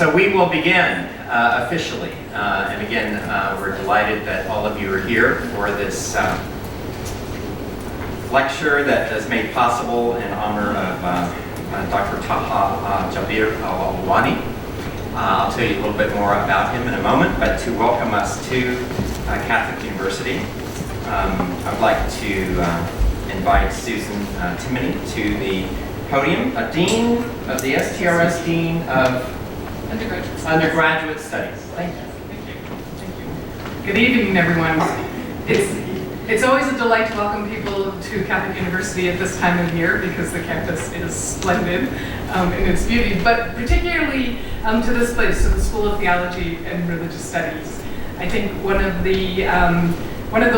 So we will begin officially. And again, we're delighted that all of you are here for this lecture that is made possible in honor of Dr. Taha Jabir Alwani. I'll tell you a little bit more about him in a moment, but to welcome us to Catholic University, I'd like to invite Susan Timoney to the podium, a dean of the STRS Dean of Undergraduate Studies. Thank you. Thank you. Good evening, everyone. It's always a delight to welcome people to Catholic University at this time of year because the campus is splendid in its beauty, but particularly to this place, to the School of Theology and Religious Studies. I think one of the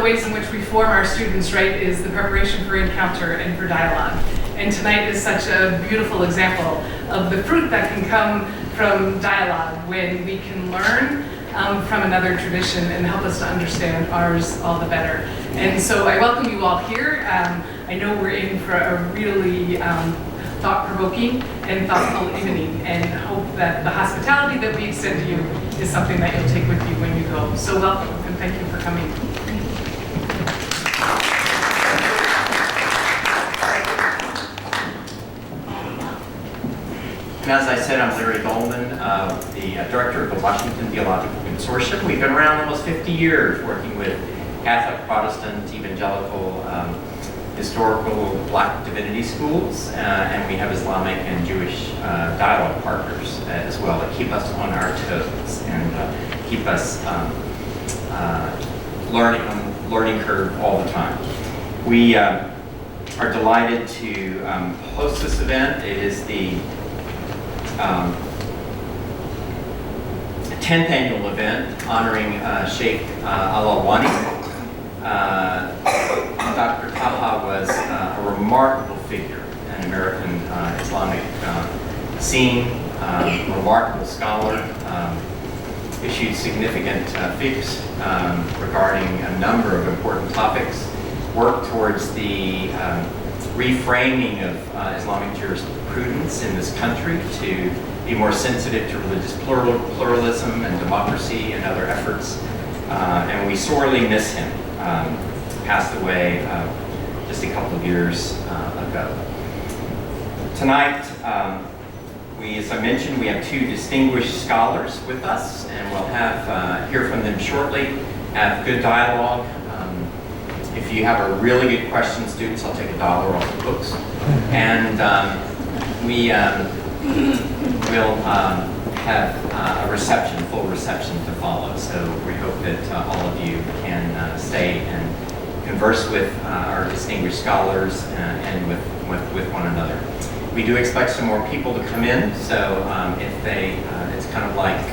ways in which we form our students, right, is the preparation for encounter and for dialogue. And tonight is such a beautiful example of the fruit that can come from dialogue when we can learn from another tradition and help us to understand ours all the better. And so I welcome you all here. I know we're in for a really thought-provoking and thoughtful evening, and hope that the hospitality that we extend to you is something that you'll take with you when you go. So welcome, and thank you for coming. And as I said, I'm Larry Goldman, the director of the Washington Theological Consortium. We've been around almost 50 years working with Catholic, Protestant, evangelical, historical Black divinity schools, and we have Islamic and Jewish dialogue partners as well that keep us on our toes and keep us learning curve all the time. We are delighted to host this event. It is the 10th annual event honoring Sheikh Alwani. Dr. Taha was a remarkable figure in American Islamic scene, remarkable scholar, issued significant fiqhs regarding a number of important topics, worked towards the reframing of Islamic jurisprudence in this country to be more sensitive to religious pluralism and democracy and other efforts. And we sorely miss him. Passed away just a couple of years ago. Tonight, as I mentioned, we have two distinguished scholars with us, and we'll have hear from them shortly, have good dialogue. If you have a really good question, students, I'll take $1 off the books. And we will have a reception, full reception to follow. So we hope that all of you can stay and converse with our distinguished scholars and with one another. We do expect some more people to come in, so if they, it's kind of like,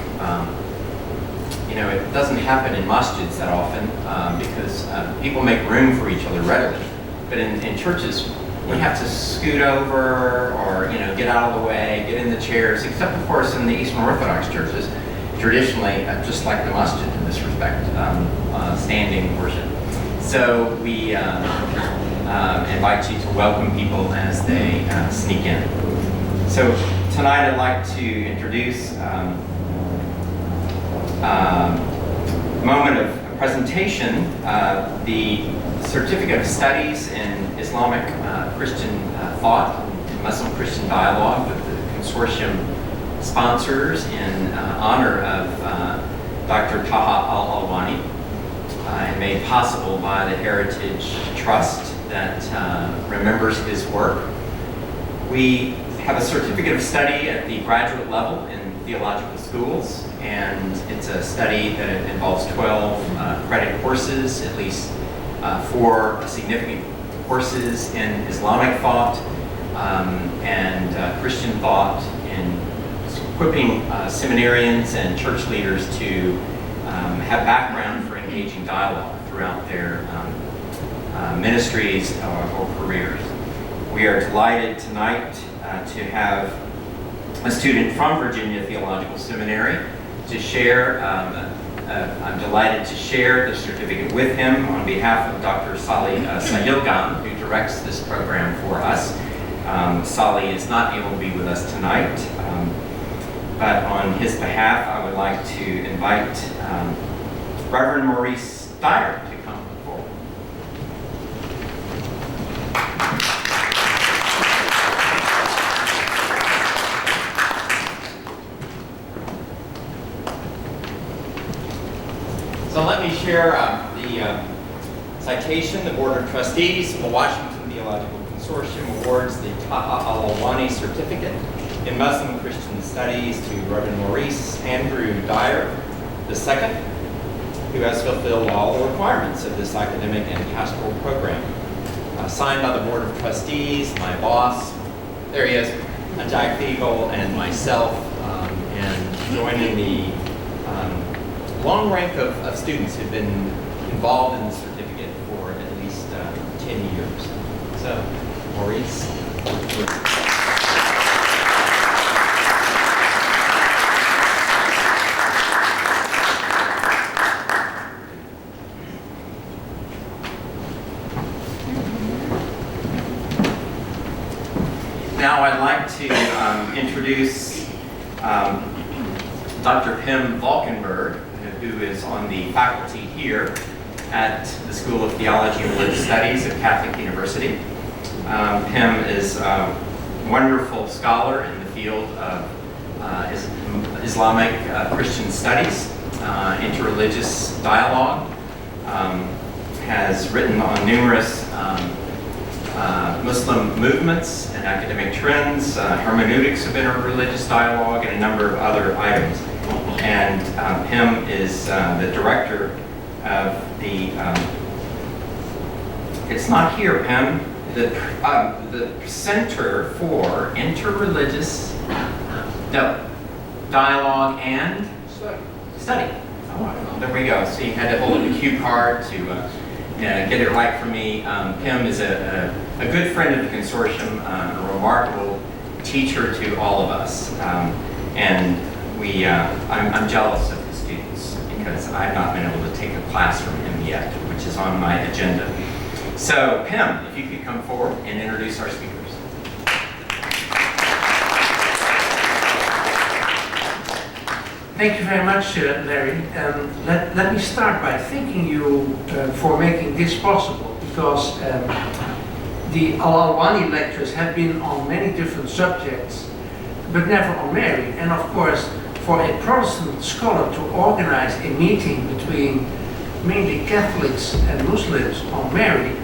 it doesn't happen in masjids that often because people make room for each other readily. But in churches, we have to scoot over or get out of the way, get in the chairs, except of course in the Eastern Orthodox churches, traditionally just like the masjid in this respect, standing worship. So we invite you to welcome people as they sneak in. So tonight I'd like to introduce a moment of presentation, the Certificate of Studies in Islamic Christian Thought and Muslim Christian Dialogue that the consortium sponsors in honor of Dr. Taha Alwani, and made possible by the Heritage Trust that remembers his work. We have a certificate of study at the graduate level in theological schools, and it's a study that involves 12 credit courses, at least 4 significant courses in Islamic thought and Christian thought, in equipping seminarians and church leaders to have background for engaging dialogue throughout their ministries or careers. We are delighted tonight to have a student from Virginia Theological Seminary to share. I'm delighted to share the certificate with him on behalf of Dr. Salih Sayilgan, who directs this program for us. Salih is not able to be with us tonight, but on his behalf, I would like to invite Reverend Maurice Dyer to come forward. So let me share the citation. The Board of Trustees of the Washington Theological Consortium awards the Taha Alwani Certificate in Muslim Christian Studies to Reverend Maurice Andrew Dyer II, who has fulfilled all the requirements of this academic and pastoral program. Signed by the Board of Trustees, my boss, there he is, Jack Fiegel, and myself, and joining the long rank of students who've been involved in the certificate for at least 10 years. So, Maurice. Now I'd like to introduce Dr. Pim Valkenburg, who is on the faculty here at the School of Theology and Religious Studies at Catholic University. Pim is a wonderful scholar in the field of Islamic Christian studies, interreligious dialogue, has written on numerous Muslim movements and academic trends, hermeneutics of interreligious dialogue, and a number of other items. And Pim is the director of the, it's not here, Pim, the Center for Interreligious Dialogue and Study. Oh, there we go. So you had to hold a cue card to get it right for me. Pim is a good friend of the consortium, a remarkable teacher to all of us. And I'm jealous of the students because I've not been able to take a class from him yet, which is on my agenda. So, Pim, if you could come forward and introduce our speakers. Thank you very much, Larry. Let me start by thanking you for making this possible, because the Alwani lectures have been on many different subjects, but never on Mary. And of course, for a Protestant scholar to organize a meeting between mainly Catholics and Muslims on Mary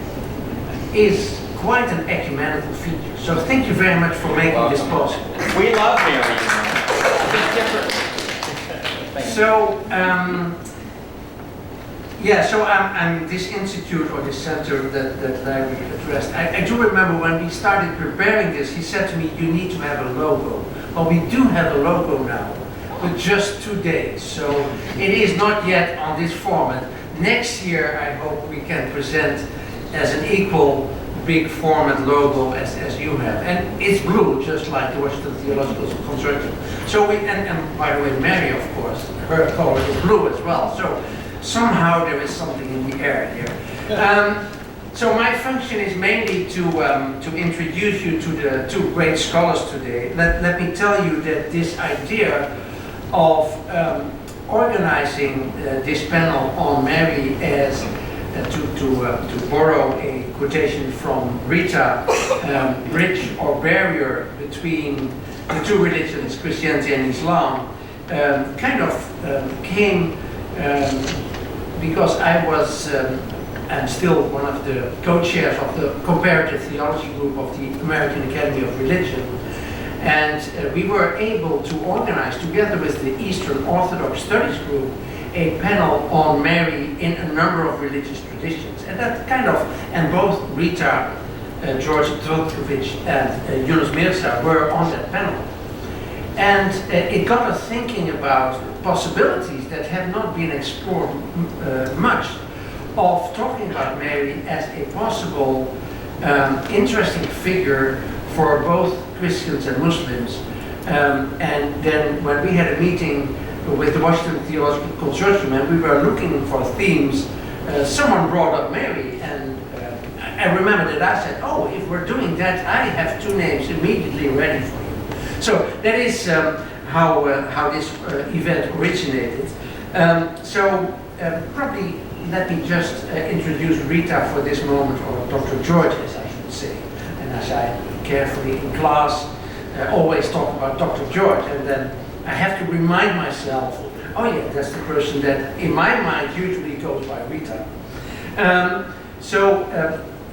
is quite an ecumenical feature. So thank you very much for making this possible. We love Mary. So, I'm this institute or this center that Larry addressed. I do remember when we started preparing this, he said to me, you need to have a logo. Well, we do have a logo now, but just 2 days. So it is not yet on this format. Next year, I hope we can present as an equal big format logo as you have. And it's blue, just like the Washington Theological Consortium. So and by the way, Mary, of course, her color is blue as well. So somehow there is something in the air here. So my function is mainly to introduce you to the two great scholars today. Let me tell you that this idea of organizing this panel on Mary as to borrow a quotation from Rita, bridge or barrier between the two religions, Christianity and Islam, kind of came because I was and still one of the co-chairs of the comparative theology group of the American Academy of Religion. And we were able to organize, together with the Eastern Orthodox Studies group, a panel on Mary in a number of religious traditions. And that kind of, and both Rita, George-Tvrtkovic and Younus Mirza were on that panel. And it got us thinking about possibilities that have not been explored much, of talking about Mary as a possible interesting figure for both Christians and Muslims. And then when we had a meeting with the Washington Theological Consortium and we were looking for themes, someone brought up Mary, and I remember that I said, oh, if we're doing that, I have two names immediately ready for you. So that is how this event originated. Probably let me just introduce Rita for this moment, or Dr. George, as I should say. And as I carefully in class always talk about Dr. George, and then I have to remind myself, oh yeah, that's the person that in my mind usually goes by Rita.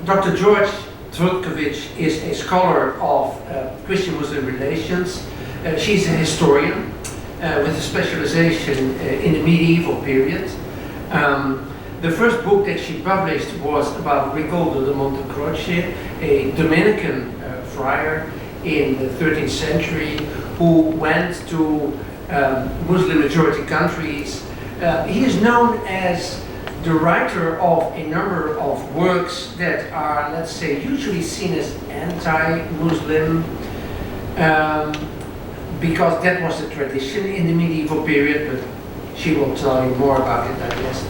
Dr. George-Tvrtkovic is a scholar of Christian-Muslim relations. She's a historian with a specialization in the medieval period. The first book that she published was about Ricoldo de Montecroce, a Dominican friar in the 13th century who went to Muslim majority countries. He is known as the writer of a number of works that are, let's say, usually seen as anti-Muslim, because that was the tradition in the medieval period, but she will tell you more about it, I guess.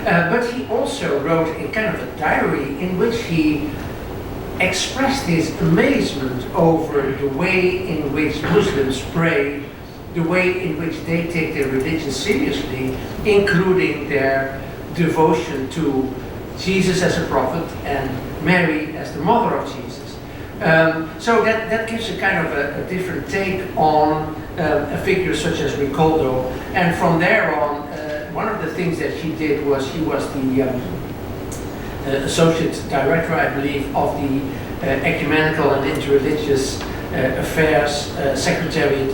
But he also wrote a kind of a diary in which he expressed his amazement over the way in which Muslims pray, the way in which they take their religion seriously, including their devotion to Jesus as a prophet and Mary as the mother of Jesus. So that gives a kind of a different take on a figure such as Ricoldo. And from there on, one of the things that she did was she was the associate director, I believe, of the ecumenical and interreligious affairs secretariat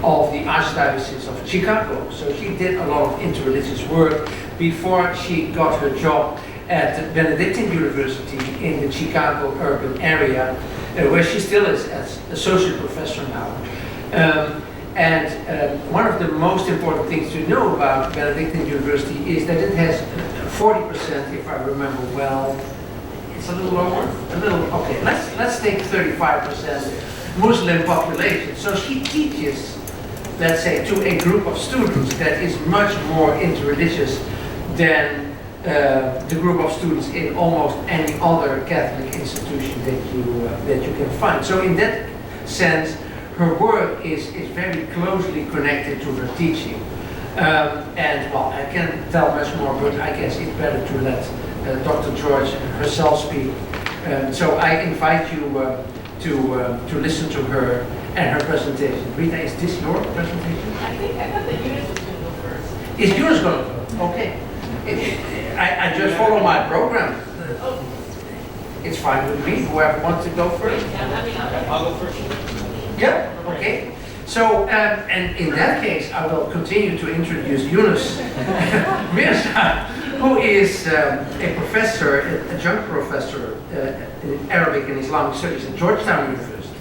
of the Archdiocese of Chicago. So she did a lot of interreligious work before she got her job at the Benedictine University in the Chicago urban area, where she still is as associate professor now. One of the most important things to know about Benedictine University is that it has 40%, if I remember well. It's a little lower, a little, okay, let's take 35% Muslim population. So she teaches, let's say, to a group of students that is much more interreligious than the group of students in almost any other Catholic institution that you can find. So in that sense, her work is very closely connected to her teaching. And well, I can tell much more, but I guess it's better to let Dr. George herself speak. So I invite you to listen to her and her presentation. Rita, is this your presentation? I thought that Younus was going to go first. Is yours going to go? Okay. I just follow my program. Oh, It's fine with me. Whoever wants to go first. I'll go first. Yeah, okay. So, and in that case, I will continue to introduce Younus Mirza, who is a professor, a adjunct professor in Arabic and Islamic Studies at Georgetown University.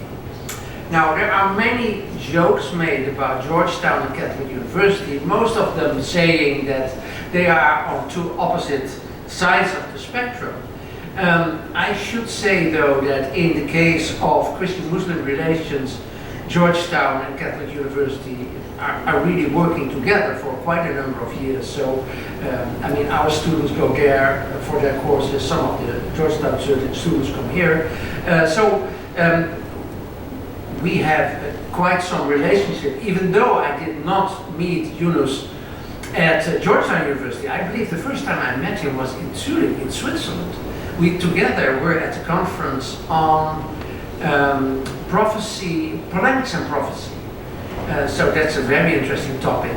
Now, there are many jokes made about Georgetown and Catholic University, most of them saying that they are on two opposite sides of the spectrum. I should say, though, that in the case of Christian-Muslim relations, Georgetown and Catholic University are really working together for quite a number of years. So, I mean, our students go there for their courses. Some of the Georgetown students come here. We have quite some relationship, even though I did not meet Younus at Georgetown University. I believe the first time I met him was in Zurich, in Switzerland. We together were at a conference on prophecy, polemics and prophecy. So that's a very interesting topic.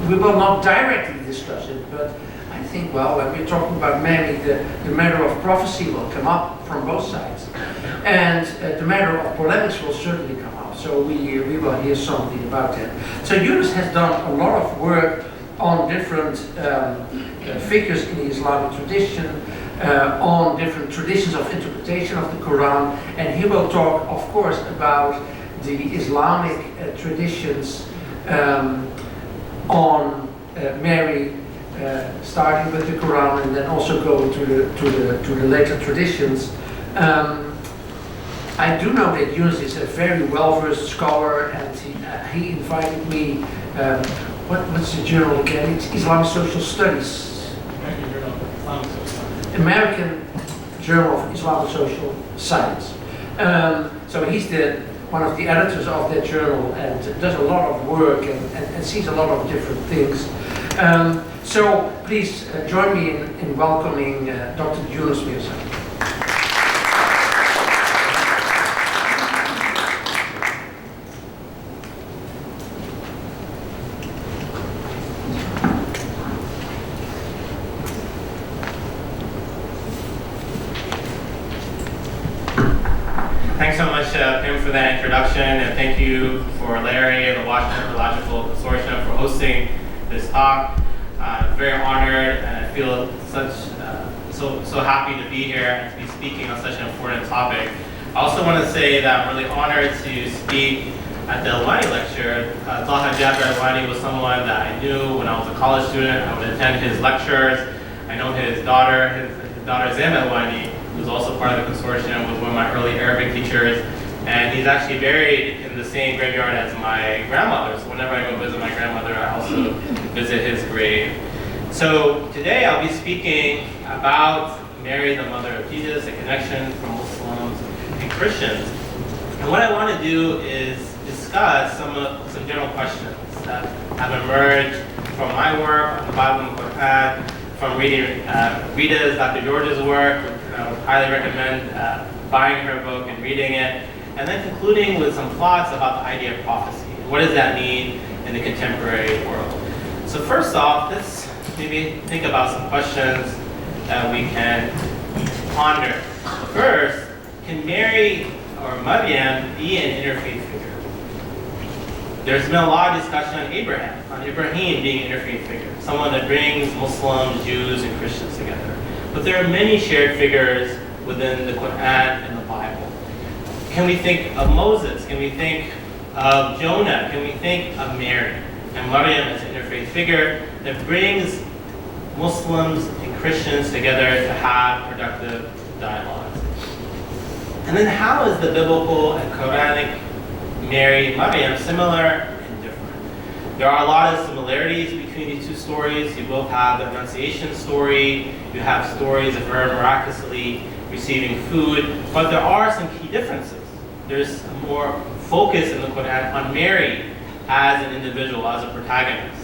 We will not directly discuss it, but I think, well, when we're talking about Mary, the matter of prophecy will come up from both sides. And the matter of polemics will certainly come up. So we will hear something about that. So Younus has done a lot of work on different figures in the Islamic tradition, on different traditions of interpretation of the Quran, and he will talk, of course, about the Islamic traditions on Mary, starting with the Quran, and then also going to the later traditions. I do know that Younus is a very well-versed scholar, and he invited me. What's the journal again? It's Islamic Social Studies. American Journal of Islamic Social Science. So he's one of the editors of that journal and does a lot of work and sees a lot of different things. So please join me in welcoming Dr. Younus Mirza. Thanks so much, Pim, for that introduction, and thank you for Larry and the Washington Theological Consortium for hosting this talk. I'm very honored, and I feel so happy to be here and to be speaking on such an important topic. I also want to say that I'm really honored to speak at the Alwani Lecture. Alwani was someone that I knew when I was a college student. I would attend his lectures. I know his daughter Zem Alwani, who's also part of the consortium, was one of my early Arabic teachers, and he's actually buried in the same graveyard as my grandmother. So whenever I go visit my grandmother, I also visit his grave. So today I'll be speaking about Mary, the mother of Jesus, a connection from Muslims and Christians. And what I want to do is discuss some general questions that have emerged from my work on the Bible and Quran, from reading Rita's, Dr. George's work. I would highly recommend buying her book and reading it, and then concluding with some thoughts about the idea of prophecy. What does that mean in the contemporary world? So first off, let's maybe think about some questions that we can ponder. First, can Mary or Maryam be an interfaith figure? There's been a lot of discussion on Ibrahim being an interfaith figure, someone that brings Muslims, Jews, and Christians together. But there are many shared figures within the Quran and the Bible. Can we think of Moses? Can we think of Jonah? Can we think of Mary and Maryam as an interfaith figure that brings Muslims and Christians together to have productive dialogues? And then how is the biblical and Quranic Mary and Maryam similar and different? There are a lot of similarities between these two stories. You both have the Annunciation story, you have stories of her miraculously receiving food, but there are some key differences. There's more focus in the Quran on Mary as an individual, as a protagonist.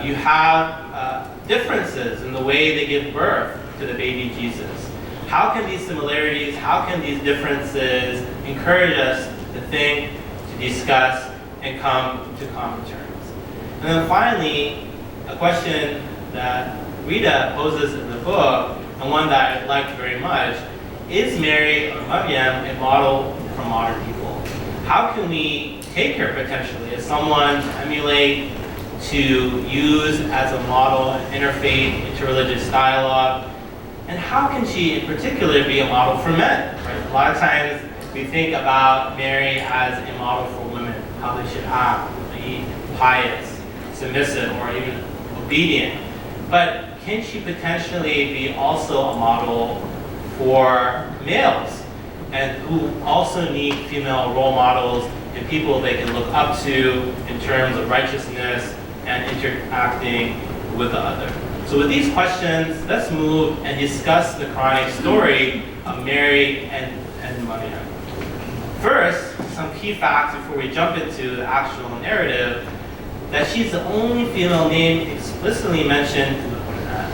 You have differences in the way they give birth to the baby Jesus. How can these similarities, how can these differences encourage us to think, to discuss, and come to common terms? And then finally, a question that Rita poses in the book, and one that I liked very much, is Mary or Maryam a model for modern people? How can we take her potentially as someone to emulate, to use as a model, an interfaith, interreligious dialogue? And how can she in particular be a model for men? Right? A lot of times we think about Mary as a model for women, how they should act, be pious, submissive, or even obedient. But can she potentially be also a model for males, and who also need female role models and people they can look up to in terms of righteousness and interacting with the other? So with these questions, let's move and discuss the Quranic story of Mary and Maryam. First, some key facts before we jump into the actual narrative, that she's the only female name explicitly mentioned in the Quran.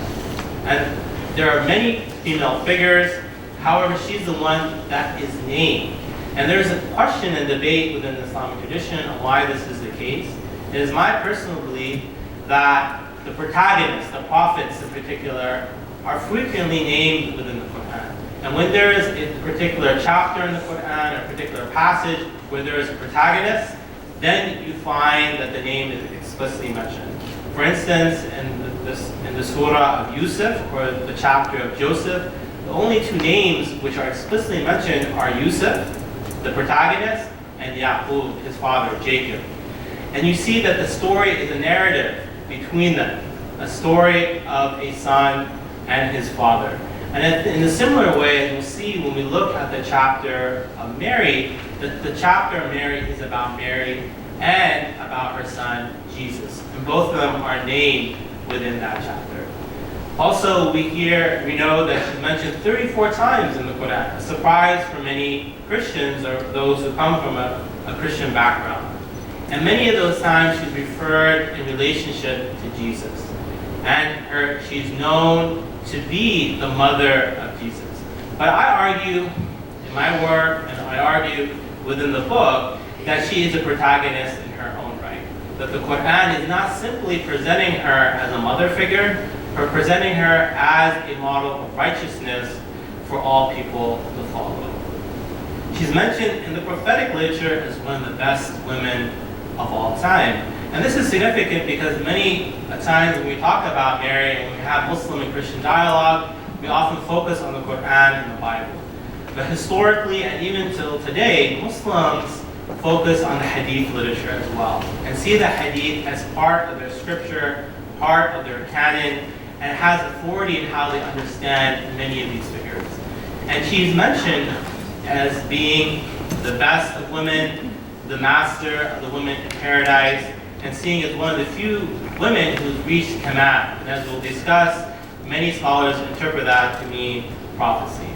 And there are many female figures, however, she's the one that is named. And there's a question and debate within the Islamic tradition on why this is the case. It is my personal belief that the protagonists, the prophets in particular, are frequently named within the Quran. And when there is a particular chapter in the Quran, or a particular passage where there is a protagonist, then you find that the name is explicitly mentioned. For instance, in the surah of Yusuf, or the chapter of Joseph, the only two names which are explicitly mentioned are Yusuf, the protagonist, and Yaqub, his father, Jacob. And you see that the story is a narrative between them, a story of a son and his father. And in a similar way, as we'll see when we look at the chapter of Mary, the chapter of Mary is about Mary and about her son, Jesus. And both of them are named within that chapter. Also, we know that she's mentioned 34 times in the Quran, a surprise for many Christians or those who come from a Christian background. And many of those times she's referred in relationship to Jesus. And she's known to be the mother of Jesus. But I argue in my work, and I argue within the book, that she is a protagonist in her own right. That the Quran is not simply presenting her as a mother figure, but presenting her as a model of righteousness for all people to follow. She's mentioned in the prophetic literature as one of the best women of all time. And this is significant because many times when we talk about Mary and when we have Muslim and Christian dialogue, we often focus on the Quran and the Bible. But historically and even till today, Muslims focus on the Hadith literature as well and see the Hadith as part of their scripture, part of their canon, and has authority in how they understand many of these figures. And she's mentioned as being the best of women, the master of the women in paradise, and seeing as one of the few women who's reached Kamal. And as we'll discuss, many scholars interpret that to mean prophecy.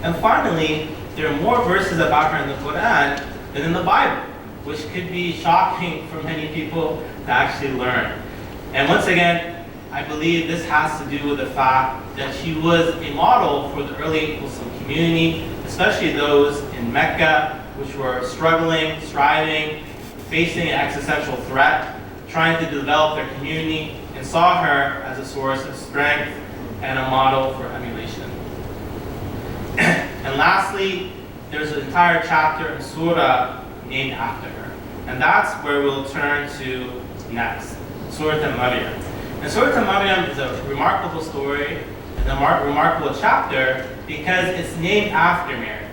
And finally, there are more verses about her in the Quran than in the Bible, which could be shocking for many people to actually learn. And once again, I believe this has to do with the fact that she was a model for the early Muslim community, especially those in Mecca, which were struggling, striving, facing an existential threat, trying to develop their community, and saw her as a source of strength and a model for emulation. And lastly, there's an entire chapter in Surah named after her. And that's where we'll turn to next, Surah Maryam. And Surah Maryam is a remarkable story and a remarkable chapter because it's named after Mary.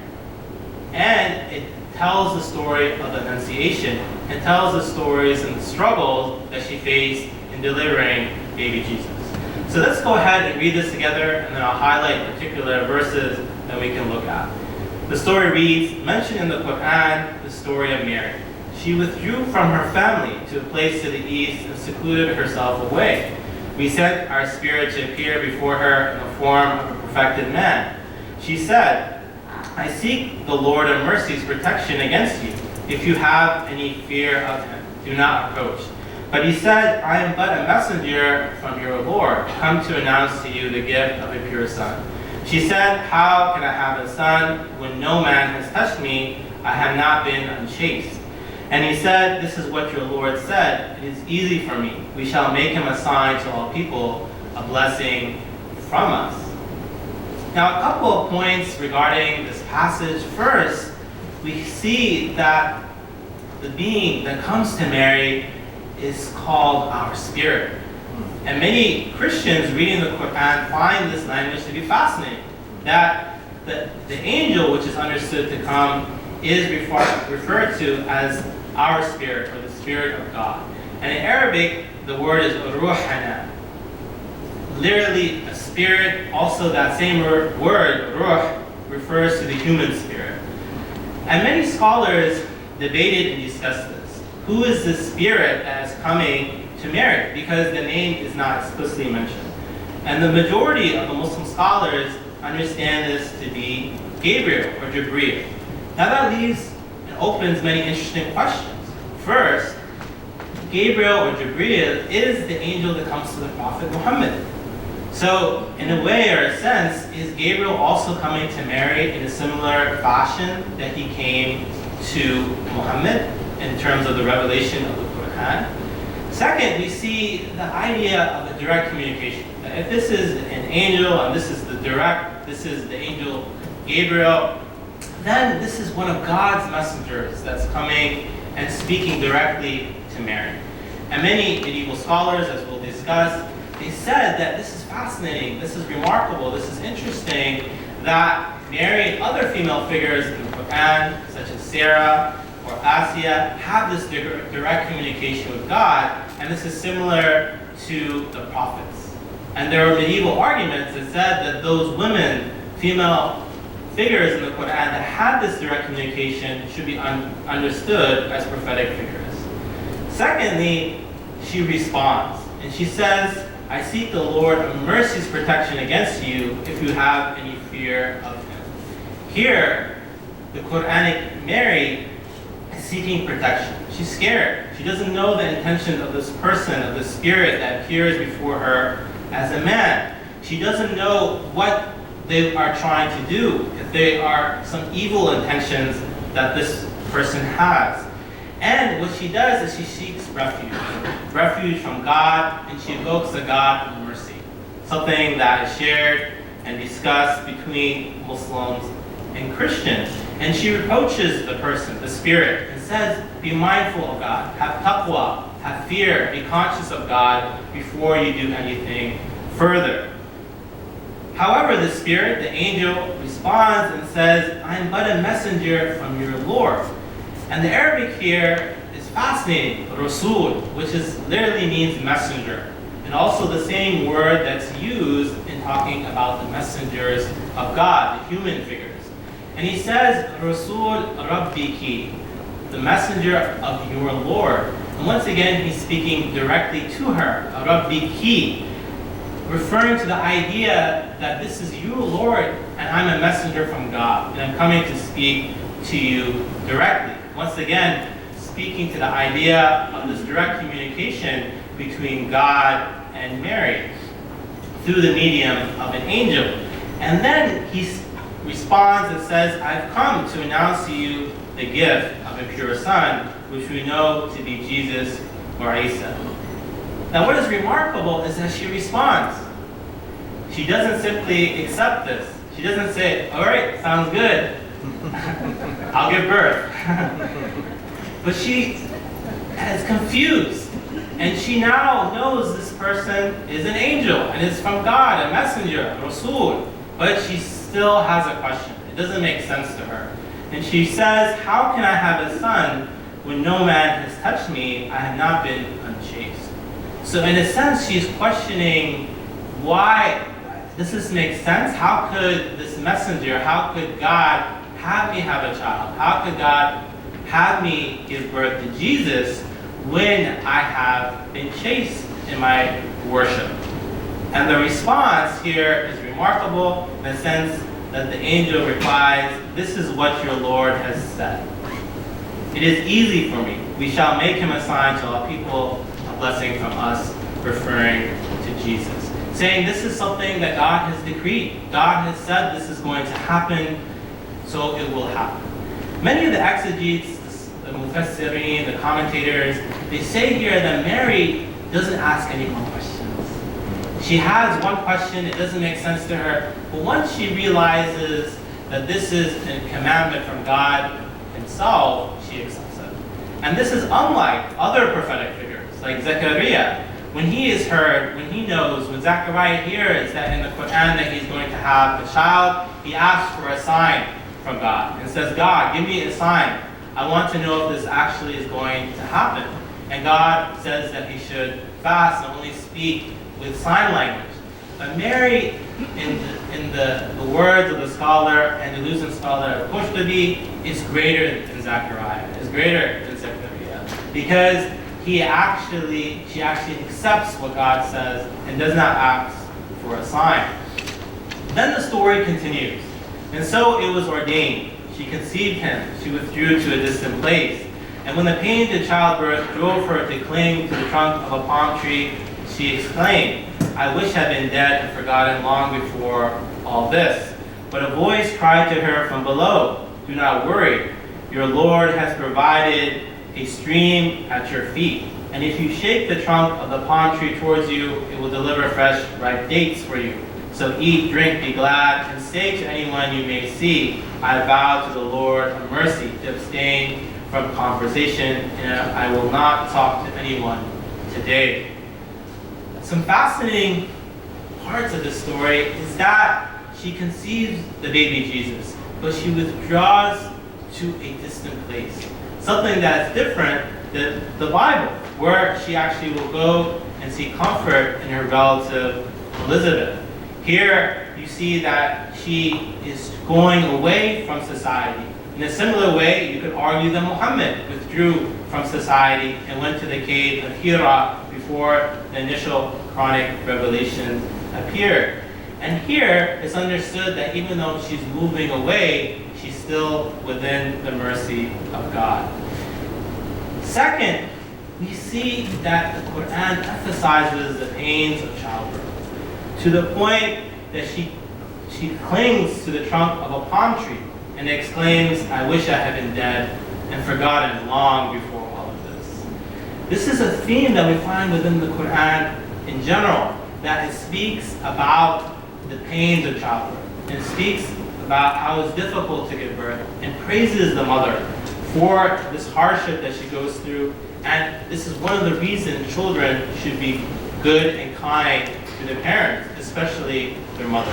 And it tells the story of the Annunciation and tells the stories and the struggles that she faced in delivering baby Jesus. So let's go ahead and read this together, and then I'll highlight particular verses that we can look at. The story reads, mentioned in the Quran, the story of Mary. She withdrew from her family to a place to the east and secluded herself away. We sent our spirit to appear before her in the form of a perfected man. She said, I seek the Lord of mercy's protection against you. If you have any fear of him, do not approach. But he said, I am but a messenger from your Lord, come to announce to you the gift of a pure son. She said, how can I have a son when no man has touched me? I have not been unchaste. And he said, this is what your Lord said, it is easy for me. We shall make him a sign to all people, a blessing from us. Now, a couple of points regarding this passage. First, we see that the being that comes to Mary is called our spirit. And many Christians reading the Quran find this language to be fascinating. That the angel, which is understood to come, is referred to as our spirit, or the spirit of God. And in Arabic, the word is ruhana. Literally, a spirit. Also, that same word, ruh, refers to the human spirit. And many scholars debated and discussed this. Who is the spirit that is coming to Mary? Because the name is not explicitly mentioned. And the majority of the Muslim scholars understand this to be Gabriel or Jibreel. Now that leaves and opens many interesting questions. First, Gabriel or Jibreel is the angel that comes to the Prophet Muhammad. So, in a way or a sense, is Gabriel also coming to Mary in a similar fashion that he came to Muhammad in terms of the revelation of the Quran? Second, we see the idea of a direct communication. If this is an angel and this is the angel Gabriel, then this is one of God's messengers that's coming and speaking directly to Mary. And many medieval scholars, as we'll discuss, they said that this is fascinating, this is remarkable, this is interesting, that Mary and other female figures in the Quran, such as Sarah or Asiya, have this direct communication with God, and this is similar to the prophets. And there are medieval arguments that said that those women, female figures in the Quran that had this direct communication should be understood as prophetic figures. Secondly, she responds, and she says, I seek the Lord of mercy's protection against you if you have any fear of him. Here, the Quranic Mary is seeking protection. She's scared. She doesn't know the intention of this person, of the spirit that appears before her as a man. She doesn't know what they are trying to do, if they are some evil intentions that this person has. And what she does is she seeks refuge from God, and she invokes the God of mercy, something that is shared and discussed between Muslims and Christians. And she reproaches the person, the spirit, and says, be mindful of God, have taqwa, have fear, be conscious of God before you do anything further. However, the spirit, the angel, responds and says, I am but a messenger from your Lord. And the Arabic here is fascinating, Rasul, which literally means messenger, and also the same word that's used in talking about the messengers of God, the human figures. And he says, Rasul Rabbiki, the messenger of your Lord. And once again, he's speaking directly to her, Rabbiki, referring to the idea that this is your Lord, and I'm a messenger from God, and I'm coming to speak to you directly. Once again, speaking to the idea of this direct communication between God and Mary through the medium of an angel. And then he responds and says, I've come to announce to you the gift of a pure son, which we know to be Jesus or Isa. Now what is remarkable is that she responds. She doesn't simply accept this. She doesn't say, all right, sounds good. I'll give birth. But she is confused. And she now knows this person is an angel and is from God, a messenger, Rasul. But she still has a question. It doesn't make sense to her. And she says, how can I have a son when no man has touched me? I have not been unchaste. So in a sense, she's questioning why does this make sense? How could this messenger, how could God have me have a child? How could God have me give birth to Jesus when I have been chaste in my worship? And the response here is remarkable in the sense that the angel replies, this is what your Lord has said. It is easy for me. We shall make him a sign to all people, a blessing from us, referring to Jesus. Saying this is something that God has decreed. God has said this is going to happen, so it will happen. Many of the exegetes, the mufassirin, the commentators, they say here that Mary doesn't ask any more questions. She has one question, it doesn't make sense to her, but once she realizes that this is a commandment from God himself, she accepts it. And this is unlike other prophetic figures, like Zechariah. When he is heard, when he knows, when Zechariah hears that in the Quran that he's going to have a child, he asks for a sign from God and says, God, give me a sign. I want to know if this actually is going to happen. And God says that he should fast and only speak with sign language. But Mary, in the words of the scholar, Andalusian scholar Qurtubi, is greater than Zechariah, is greater than Zechariah, because she actually accepts what God says and does not ask for a sign. Then the story continues. And so it was ordained. She conceived him. She withdrew to a distant place. And when the pain to childbirth drove her to cling to the trunk of a palm tree, she exclaimed, I wish I had been dead and forgotten long before all this. But a voice cried to her from below, do not worry. Your Lord has provided a stream at your feet. And if you shake the trunk of the palm tree towards you, it will deliver fresh, ripe dates for you. So eat, drink, be glad, and say to anyone you may see, I vow to the Lord of mercy to abstain from conversation, and I will not talk to anyone today. Some fascinating parts of this story is that she conceives the baby Jesus, but she withdraws to a distant place. Something that's different than the Bible, where she actually will go and seek comfort in her relative Elizabeth. Here, you see that she is going away from society. In a similar way, you could argue that Muhammad withdrew from society and went to the cave of Hira before the initial chronic revelations appear. And here it's understood that even though she's moving away, she's still within the mercy of God. Second, we see that the Quran emphasizes the pains of childbirth to the point that she clings to the trunk of a palm tree and exclaims, "I wish I had been dead and forgotten long before all of this." This is a theme that we find within the Quran in general, that it speaks about the pains of childbirth, and it speaks about how it's difficult to give birth, and praises the mother for this hardship that she goes through. And this is one of the reasons children should be good and kind to their parents, especially their mother.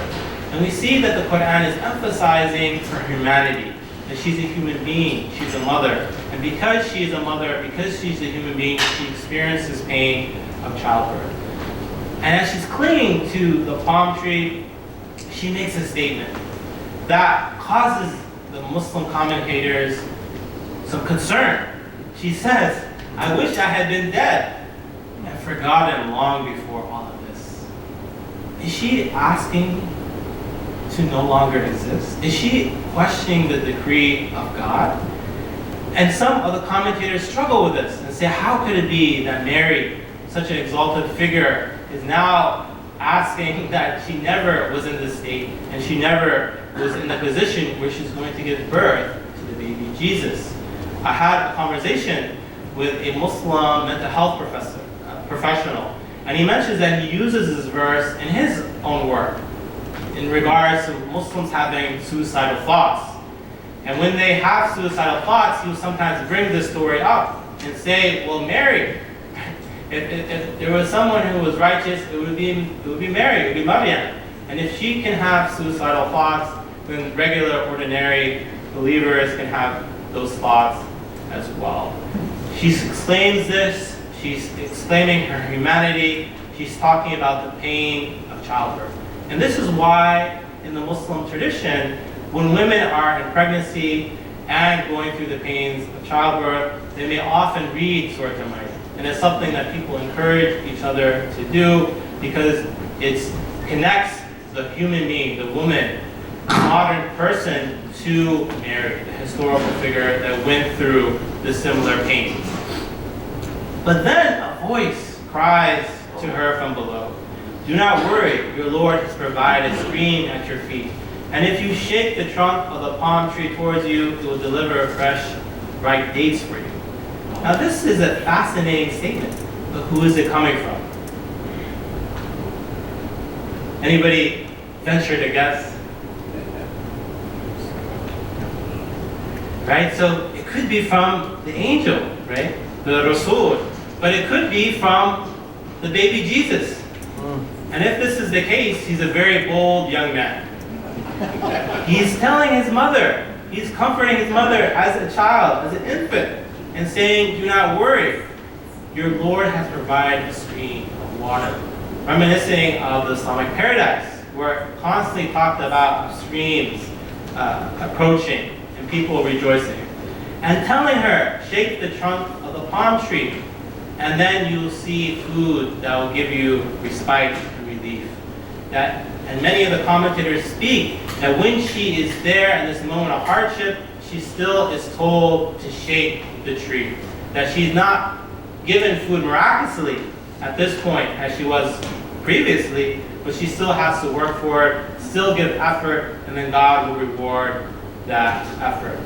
And we see that the Quran is emphasizing her humanity, that she's a human being, she's a mother. And because she is a mother, because she's a human being, she experiences pain of childbirth. And as she's clinging to the palm tree, she makes a statement that causes the Muslim commentators some concern. She says, "I wish I had been dead and forgotten long before all of this." Is she asking to no longer exist? Is she questioning the decree of God? And some of the commentators struggle with this and say, how could it be that Mary, such an exalted figure, is now asking that she never was in this state and she never was in the position where she's going to give birth to the baby Jesus? I had a conversation with a Muslim mental health professional, and he mentions that he uses this verse in his own work in regards to Muslims having suicidal thoughts. And when they have suicidal thoughts, he will sometimes bring this story up and say, well, Mary, if there was someone who was righteous, it would be Mary, it would be Maryam. And if she can have suicidal thoughts, then regular, ordinary believers can have those thoughts as well. She exclaims this, she's exclaiming her humanity, she's talking about the pain of childbirth. And this is why in the Muslim tradition, when women are in pregnancy and going through the pains of childbirth, they may often read Surah Al-Maryam. And it's something that people encourage each other to do because it connects the human being, the woman, the modern person, to Mary, the historical figure that went through the similar pains. But then a voice cries to her from below, "Do not worry, your Lord has provided a screen at your feet. And if you shake the trunk of the palm tree towards you, it will deliver fresh, ripe dates for you." Now this is a fascinating statement, but who is it coming from? Anybody venture to guess? Right, so it could be from the angel, right? The Rasul, but it could be from the baby Jesus. And if this is the case, he's a very bold young man. He's telling his mother, he's comforting his mother as a child, as an infant, and saying, "Do not worry, your Lord has provided a stream of water." Reminiscing of the Islamic paradise, where it constantly talked about streams approaching and people rejoicing. And telling her, shake the trunk of the palm tree, and then you'll see food that will give you respite and relief. And many of the commentators speak that when she is there in this moment of hardship, she still is told to shake the tree. That she's not given food miraculously at this point as she was previously, but she still has to work for it, still give effort, and then God will reward that effort.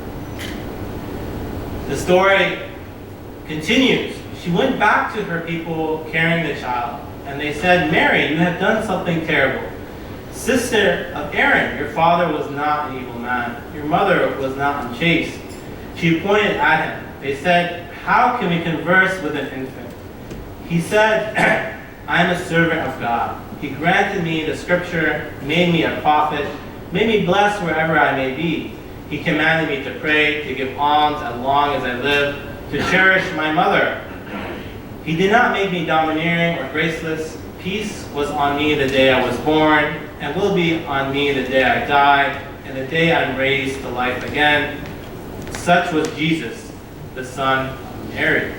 The story continues. She went back to her people carrying the child, and they said, "Mary, you have done something terrible. Sister of Aaron, your father was not an evil man. Your mother was not unchaste." She pointed at him. They said, "How can we converse with an infant?" He said, "I am a servant of God. He granted me the scripture, made me a prophet, made me blessed wherever I may be. He commanded me to pray, to give alms as long as I live, to cherish my mother. He did not make me domineering or graceless. Peace was on me the day I was born, and will be on me the day I die, and the day I'm raised to life again." Such was Jesus, the son of Mary.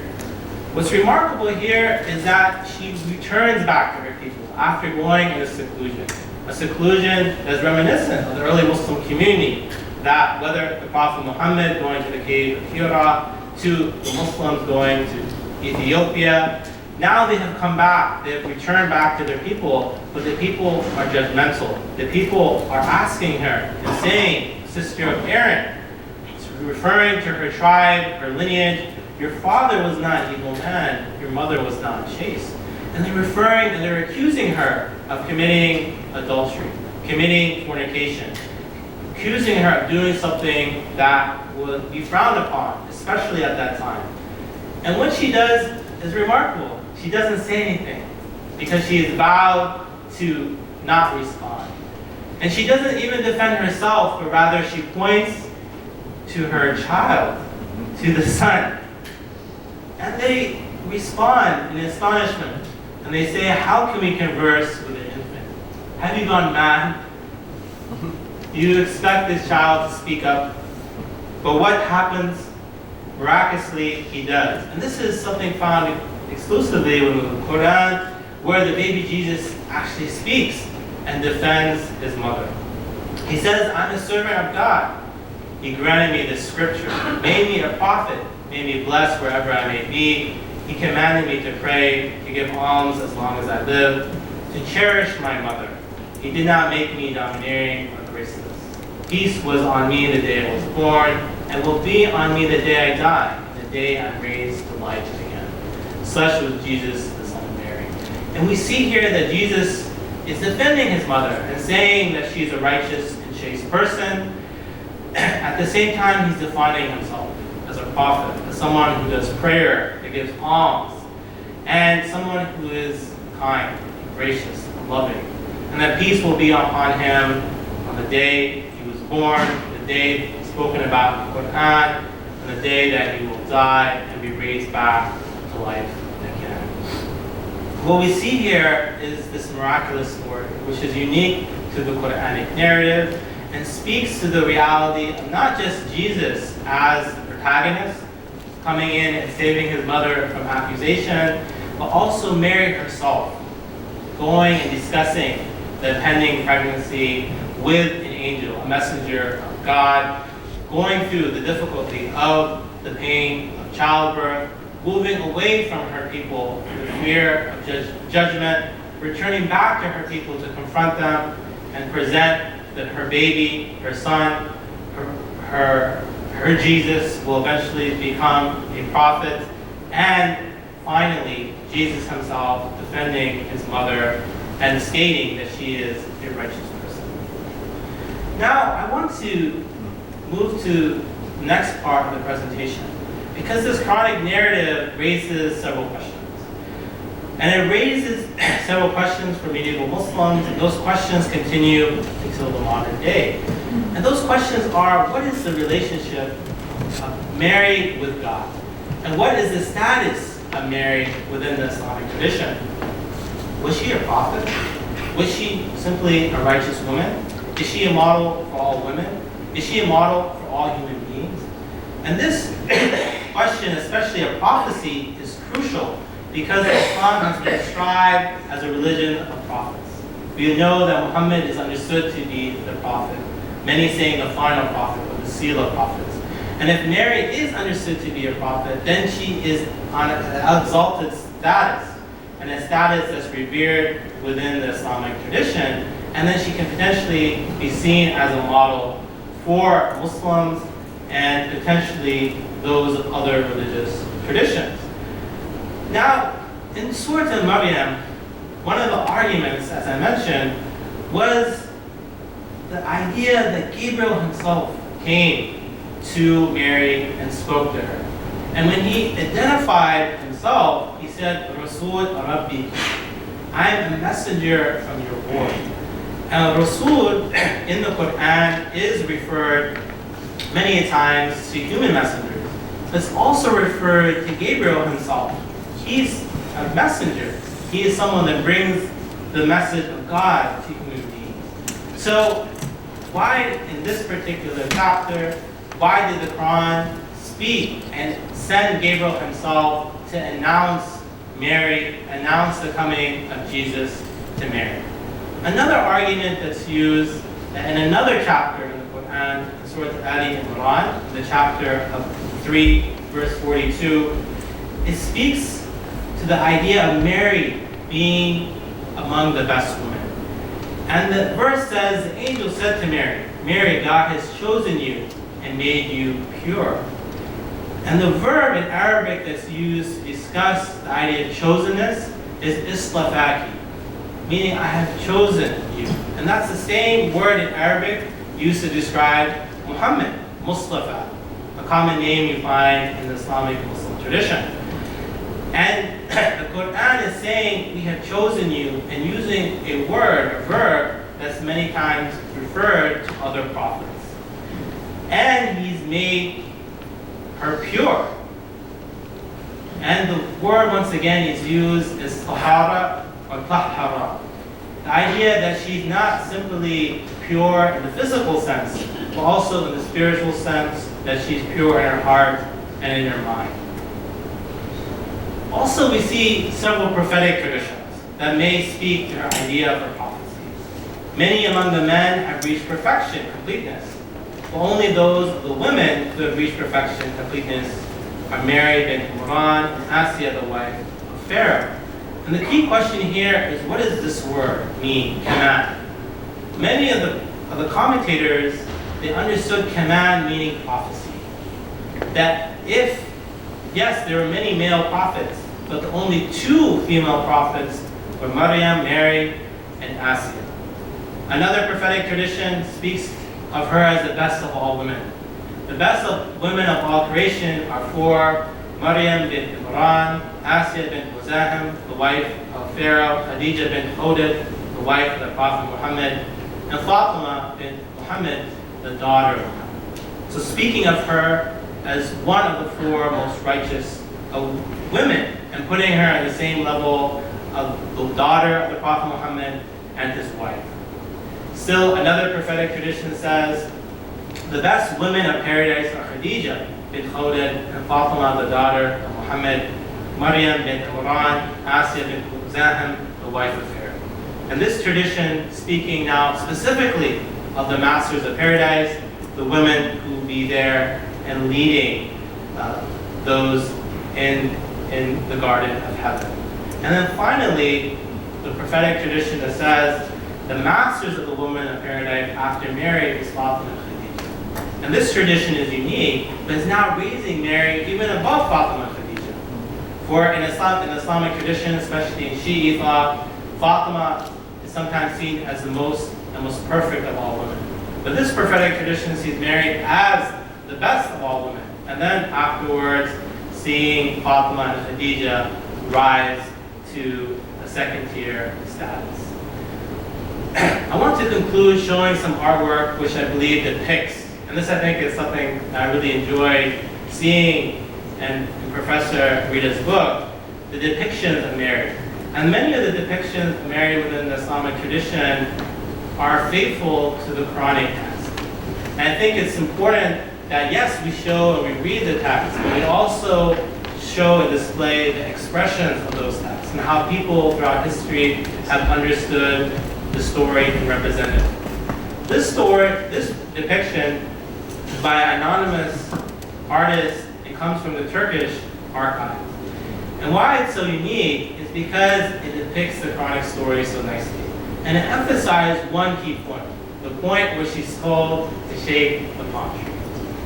What's remarkable here is that she returns back to her people. after going into seclusion. A seclusion that's reminiscent of the early Muslim community, that whether the Prophet Muhammad going to the cave of Hira, to the Muslims going to Ethiopia, now they have come back, they have returned back to their people, but the people are judgmental. The people are asking her and saying, sister of Aaron, referring to her tribe, her lineage, your father was not an evil man, your mother was not chaste. And they're accusing her of committing adultery, committing fornication, accusing her of doing something that would be frowned upon, especially at that time. And what she does is remarkable. She doesn't say anything because she is vowed to not respond. And she doesn't even defend herself, but rather she points to her child, to the son. And they respond in astonishment. And they say, how can we converse with an infant? Have you gone mad? You expect this child to speak up. But what happens? Miraculously, he does. And this is something found exclusively in the Quran, where the baby Jesus actually speaks and defends his mother. He says, I'm a servant of God. He granted me this scripture, made me a prophet, made me blessed wherever I may be. He commanded me to pray, to give alms as long as I live, to cherish my mother. He did not make me domineering or graceless. Peace was on me the day I was born, and will be on me the day I die, the day I'm raised to life again. Such was Jesus, the Son of Mary. And we see here that Jesus is defending his mother and saying that she's a righteous and chaste person. At the same time, he's defining himself as a prophet, as someone who does prayer, that gives alms, and someone who is kind, gracious, and loving. And that peace will be upon him on the day he was born, the day spoken about in the Quran, and the day that he will die and be raised back to life again. What we see here is this miraculous story, which is unique to the Quranic narrative and speaks to the reality of not just Jesus as the protagonist, coming in and saving his mother from accusation, but also Mary herself, going and discussing the pending pregnancy with an angel, a messenger of God, going through the difficulty of the pain of childbirth, moving away from her people, the fear of judgment, returning back to her people to confront them and present that her baby, her son, her Jesus will eventually become a prophet, and finally, Jesus himself defending his mother and stating that she is a righteous person. Now, I want to move to the next part of the presentation, because this chronic narrative raises several questions. And it raises several questions for medieval Muslims, and those questions continue until the modern day. And those questions are, what is the relationship of Mary with God? And what is the status of Mary within the Islamic tradition? Was she a prophet? Was she simply a righteous woman? Is she a model for all women? Is she a model for all human beings? And this question, especially of prophecy, is crucial because Islam has been described as a religion of prophets. We know that Muhammad is understood to be the prophet, many saying the final prophet or the seal of prophets. And if Mary is understood to be a prophet, then she is on an exalted status, and a status that's revered within the Islamic tradition, and then she can potentially be seen as a model for Muslims and potentially those of other religious traditions. Now, in Surah Maryam, one of the arguments, as I mentioned, was the idea that Gabriel himself came to Mary and spoke to her. And when he identified himself, he said, Rasul Rabbi, I am a messenger from your Lord. And Rasul in the Quran is referred many times to human messengers. It's also referred to Gabriel himself. He's a messenger. He is someone that brings the message of God to human beings. So why in this particular chapter, why did the Quran speak and send Gabriel himself to announce Mary, announce the coming of Jesus, to to marry. Another argument that's used in another chapter in the Quran, Surah Ali Imran, the chapter of 3, verse 42, it speaks to the idea of Mary being among the best women. And the verse says, the angel said to Mary, Mary, God has chosen you and made you pure. And the verb in Arabic that's used to discuss the idea of chosenness is islafaki, meaning I have chosen you. And that's the same word in Arabic used to describe Muhammad, Mustafa, a common name you find in the Islamic Muslim tradition. And the Quran is saying we have chosen you and using a word, a verb, that's many times referred to other prophets. And he's made her pure. And the word once again is used as tahara or tahara. The idea that she's not simply pure in the physical sense, but also in the spiritual sense, that she's pure in her heart and in her mind. Also, we see several prophetic traditions that may speak to her idea of her prophecies. Many among the men have reached perfection, completeness, but only those of the women who have reached perfection, completeness, are Mary bint Imran and Asiya, the wife of Pharaoh. And the key question here is, what does this word mean, kaman? Many of the commentators, they understood kaman meaning prophecy. That if, yes, there were many male prophets, but the only 2 female prophets were Maryam, Mary, and Asiya. Another prophetic tradition speaks of her as the best of all women. The best of women of all creation are 4: Maryam bint Imran, Asiya bint Muzahim, the wife of Pharaoh, Khadija bint Khuwaylid, the wife of the Prophet Muhammad, and Fatima bint Muhammad, the daughter of Muhammad. So speaking of her as one of the 4 most righteous of women, and putting her at the same level of the daughter of the Prophet Muhammad and his wife. Still, another prophetic tradition says, the best women of paradise are Khadija bint Khuwaylid and Fatima, the daughter of Muhammad, Maryam bint Imran, Asiya bint Muzahim, the wife of Pharaoh. And this tradition, speaking now specifically of the masters of paradise, the women who will be there and leading those in the garden of heaven. And then finally, the prophetic tradition that says the masters of the women of paradise after Mary is Fatima and Khadija. And this tradition is unique, but is now raising Mary even above Fatima and Khadija. For in Islamic tradition, especially in Shi'i thought, Fatima is sometimes seen as the most perfect of all women. But this prophetic tradition sees Mary as the best of all women. And then afterwards, seeing Fatima and Khadija rise to a second-tier status. I want to conclude showing some artwork which I believe depicts, and this I think is something I really enjoyed seeing in Professor Rita's book, the depictions of Mary. And many of the depictions of Mary within the Islamic tradition are faithful to the Quranic text. And I think it's important that yes, we show and we read the text, but we also show and display the expressions of those texts and how people throughout history have understood the story and represented it. This depiction is by an anonymous artist. It comes from the Turkish archive. And why it's so unique is because it depicts the Quranic story so nicely. And it emphasizes one key point, the point where she's told to shake the palm tree.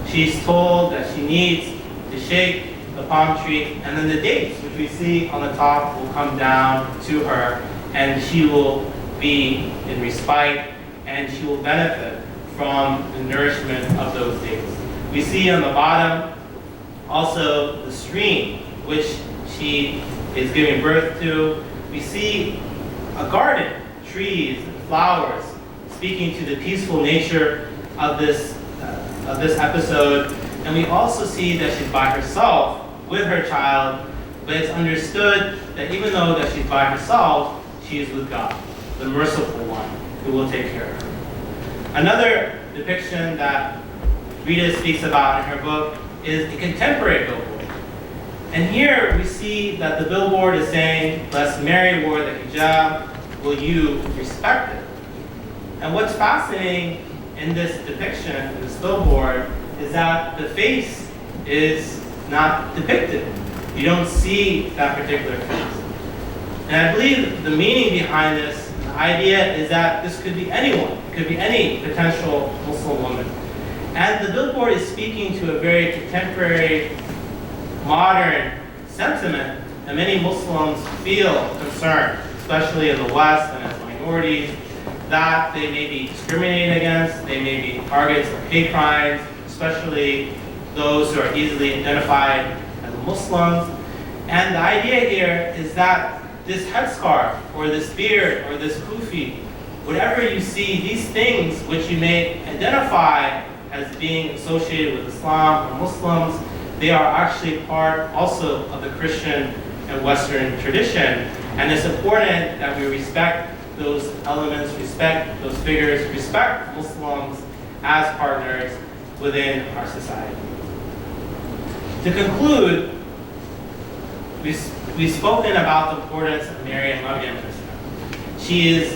She's told that she needs to shake the palm tree, and then the dates, which we see on the top, will come down to her, and she will be in respite, and she will benefit from the nourishment of those dates. We see on the bottom also the stream which she is giving birth to. We see a garden, trees, and flowers, speaking to the peaceful nature of this episode. And we also see that she's by herself with her child, but it's understood that even though that she's by herself, she is with God, the merciful one, who will take care of her. Another depiction that Rita speaks about in her book is a contemporary billboard. And here we see that the billboard is saying, "Blessed Mary wore the hijab, will you respect it? And what's fascinating in this depiction, in this billboard, is that the face is not depicted. You don't see that particular face. And I believe the meaning behind this, the idea is that this could be anyone. It could be any potential Muslim woman. And the billboard is speaking to a very contemporary, modern sentiment that many Muslims feel concerned, especially in the West and as minorities, that they may be discriminated against, they may be targets of hate crimes, especially those who are easily identified as Muslims. And the idea here is that this headscarf, or this beard, or this kufi, whatever you see, these things which you may identify as being associated with Islam or Muslims, they are actually part also of the Christian and Western tradition. And it's important that we respect those elements, respect those figures, respect Muslims as partners within our society. To conclude, we've spoken about the importance of Mary and Maryam. She's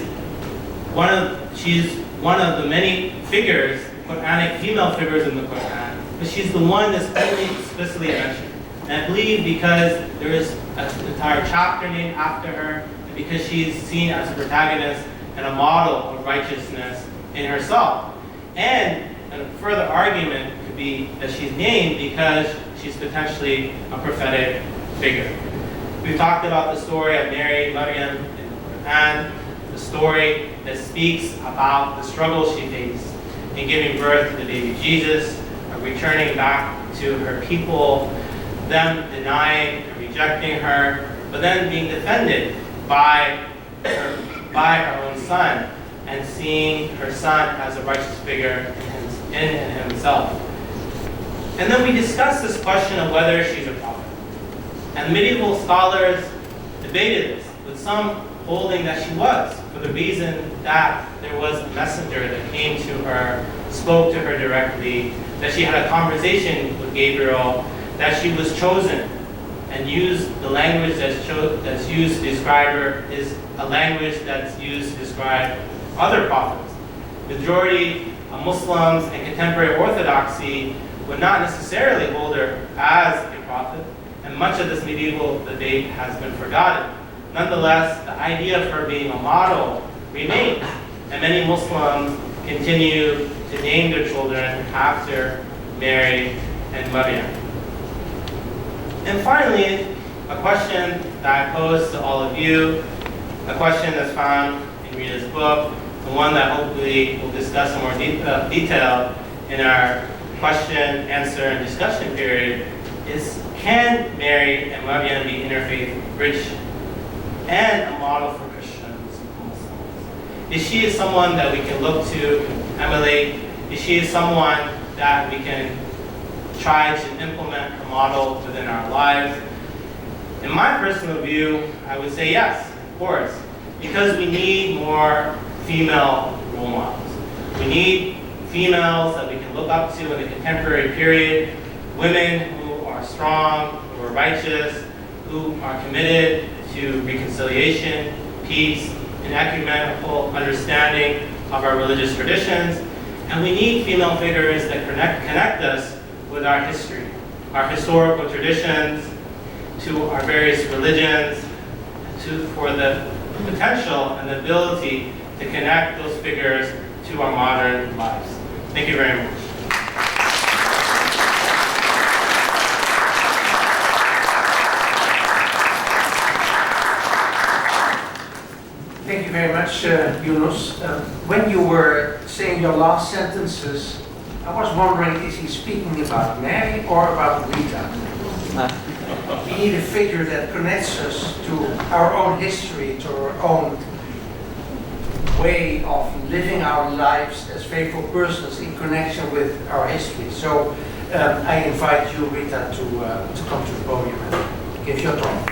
one of the many figures, Quranic female figures in the Quran, but she's the one that's only explicitly mentioned. And I believe because there is an entire chapter named after her, and because she's seen as a protagonist and a model of righteousness in herself. And a further argument could be that she's named because she's potentially a prophetic figure. We've talked about the story of Mary and Maryam in the Quran, the story that speaks about the struggle she faced in giving birth to the baby Jesus, returning back to her people, them denying and rejecting her, but then being defended by her own son, and seeing her son as a righteous figure in himself. And then we discussed this question of whether she's a prophet. And medieval scholars debated this, with some holding that she was, for the reason that there was a messenger that came to her, spoke to her directly, that she had a conversation with Gabriel, that she was chosen, and used the language that's used to describe her is a language that's used to describe other prophets. Majority of Muslims and contemporary orthodoxy would not necessarily hold her as a prophet, and much of this medieval debate has been forgotten. Nonetheless, the idea of her being a model remains, and many Muslims continue to name their children after Mary and Maryam. And finally, a question that I pose to all of you, a question that's found in Rita's book, the one that hopefully we'll discuss in more detail in our question, answer, and discussion period, is can Mary and Maryam be interfaith rich and a model for Christians and Muslims? Is she someone that we can look to, emulate? Is she someone that we can try to implement a model within our lives? In my personal view, I would say yes, of course, because we need more female role models. We need females that we can look up to in the contemporary period, women who are strong, who are righteous, who are committed to reconciliation, peace, and ecumenical understanding of our religious traditions. And we need female figures that connect us with our history, our historical traditions, to our various religions, for the potential and the ability to connect those figures to our modern lives. Thank you very much. Thank you very much, Younus. When you were saying your last sentences, I was wondering, is he speaking about Mary or about Rita? We need a figure that connects us to our own history, to our own way of living our lives as faithful persons in connection with our history. So I invite you, Rita, to come to the podium and give your talk.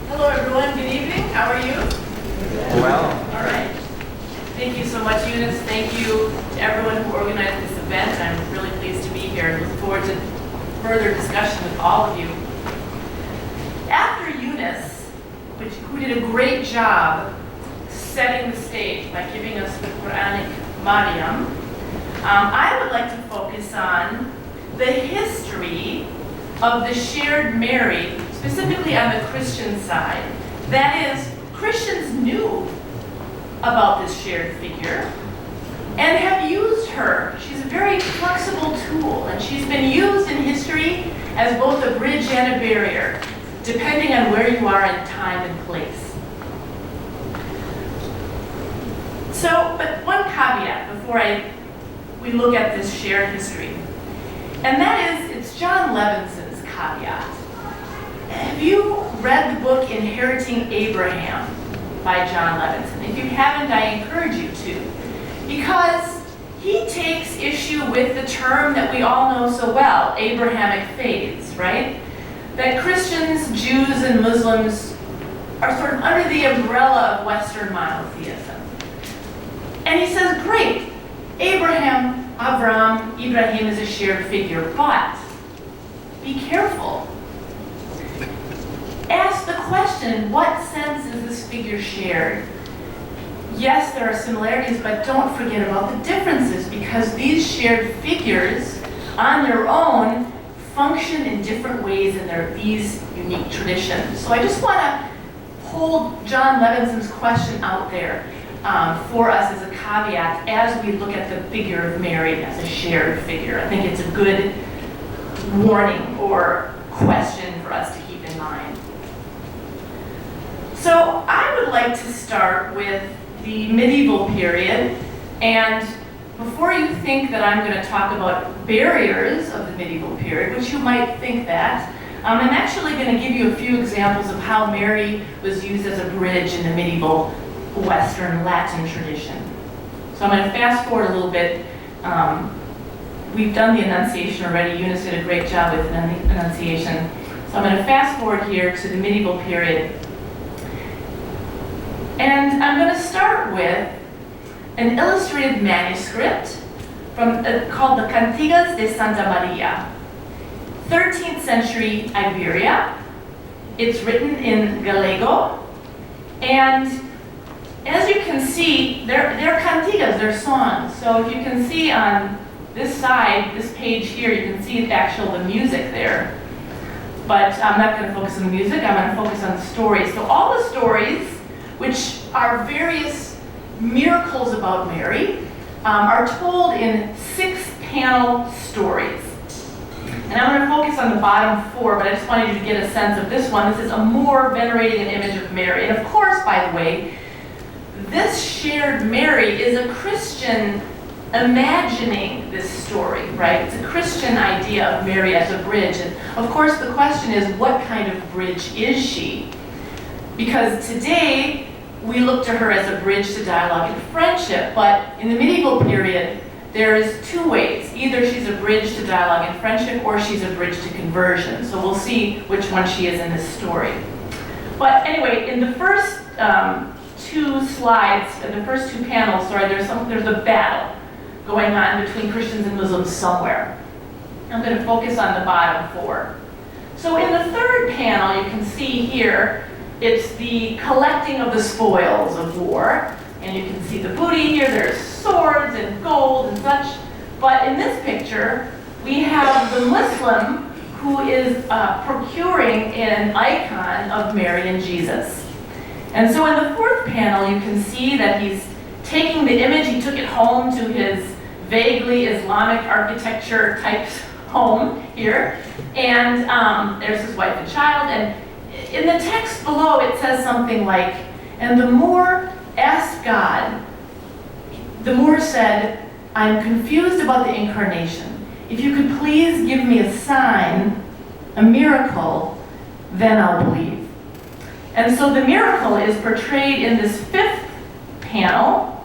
Hello, everyone. Good evening. How are you? Well, All right. Thank Thank you so much, Younus. Thank you to everyone who organized this event. I'm really pleased to be here and look forward to further discussion with all of you. After Younus, who did a great job setting the stage by giving us the Quranic Maryam, I would like to focus on the history of the shared Mary, specifically on the Christian side. That is, Christians knew about this shared figure and have used her. She's a very flexible tool, and she's been used in history as both a bridge and a barrier, depending on where you are in time and place. So, but one caveat before we look at this shared history, and that is, it's John Levinson's caveat. Have you read the book Inheriting Abraham by John Levinson? If you haven't, I encourage you to, because he takes issue with the term that we all know so well, Abrahamic faiths, right? That Christians, Jews, and Muslims are sort of under the umbrella of Western monotheism. And he says, great, Ibrahim is a shared figure, but be careful. Ask the question, in what sense is this figure shared? Yes, there are similarities, but don't forget about the differences, because these shared figures on their own function in different ways in these unique traditions. So I just want to hold John Levinson's question out there for us as a caveat as we look at the figure of Mary as a shared figure. I think it's a good warning or question for us to keep in mind. So I would like to start with the medieval period, and before you think that I'm going to talk about barriers of the medieval period, which you might think that, I'm actually going to give you a few examples of how Mary was used as a bridge in the medieval Western Latin tradition. So I'm going to fast forward a little bit. We've done the Annunciation already. Younus did a great job with the Annunciation. So I'm going to fast forward here to the medieval period. And I'm going to start with an illustrated manuscript called the Cantigas de Santa Maria, 13th century Iberia. It's written in Gallego, and as you can see, they're cantigas, they're songs. So if you can see on this side, this page here, you can see the music there. But I'm not going to focus on the music, I'm going to focus on the stories. So all the stories, which are various miracles about Mary, are told in 6-panel stories. And I'm going to focus on the bottom 4, but I just wanted you to get a sense of this one. This is a Moor venerating an image of Mary. And of course, by the way, this shared Mary is a Christian imagining this story, right? It's a Christian idea of Mary as a bridge. And of course, the question is, what kind of bridge is she? Because today, we look to her as a bridge to dialogue and friendship, but in the medieval period, there is 2 ways. Either she's a bridge to dialogue and friendship, or she's a bridge to conversion. So we'll see which one she is in this story. But anyway, in the first 2 slides, in the first 2 panels, there's a battle going on between Christians and Muslims somewhere. I'm going to focus on the bottom 4. So in the third panel, you can see here, it's the collecting of the spoils of war. And you can see the booty here, there's swords and gold and such. But in this picture, we have the Muslim who is procuring an icon of Mary and Jesus. And so in the fourth panel, you can see that he's taking the image, he took it home to his vaguely Islamic architecture type home here. And there's his wife and child. And in the text below, it says something like, and the Moor asked God, the Moor said, I'm confused about the incarnation. If you could please give me a sign, a miracle, then I'll believe. And so the miracle is portrayed in this 5th panel,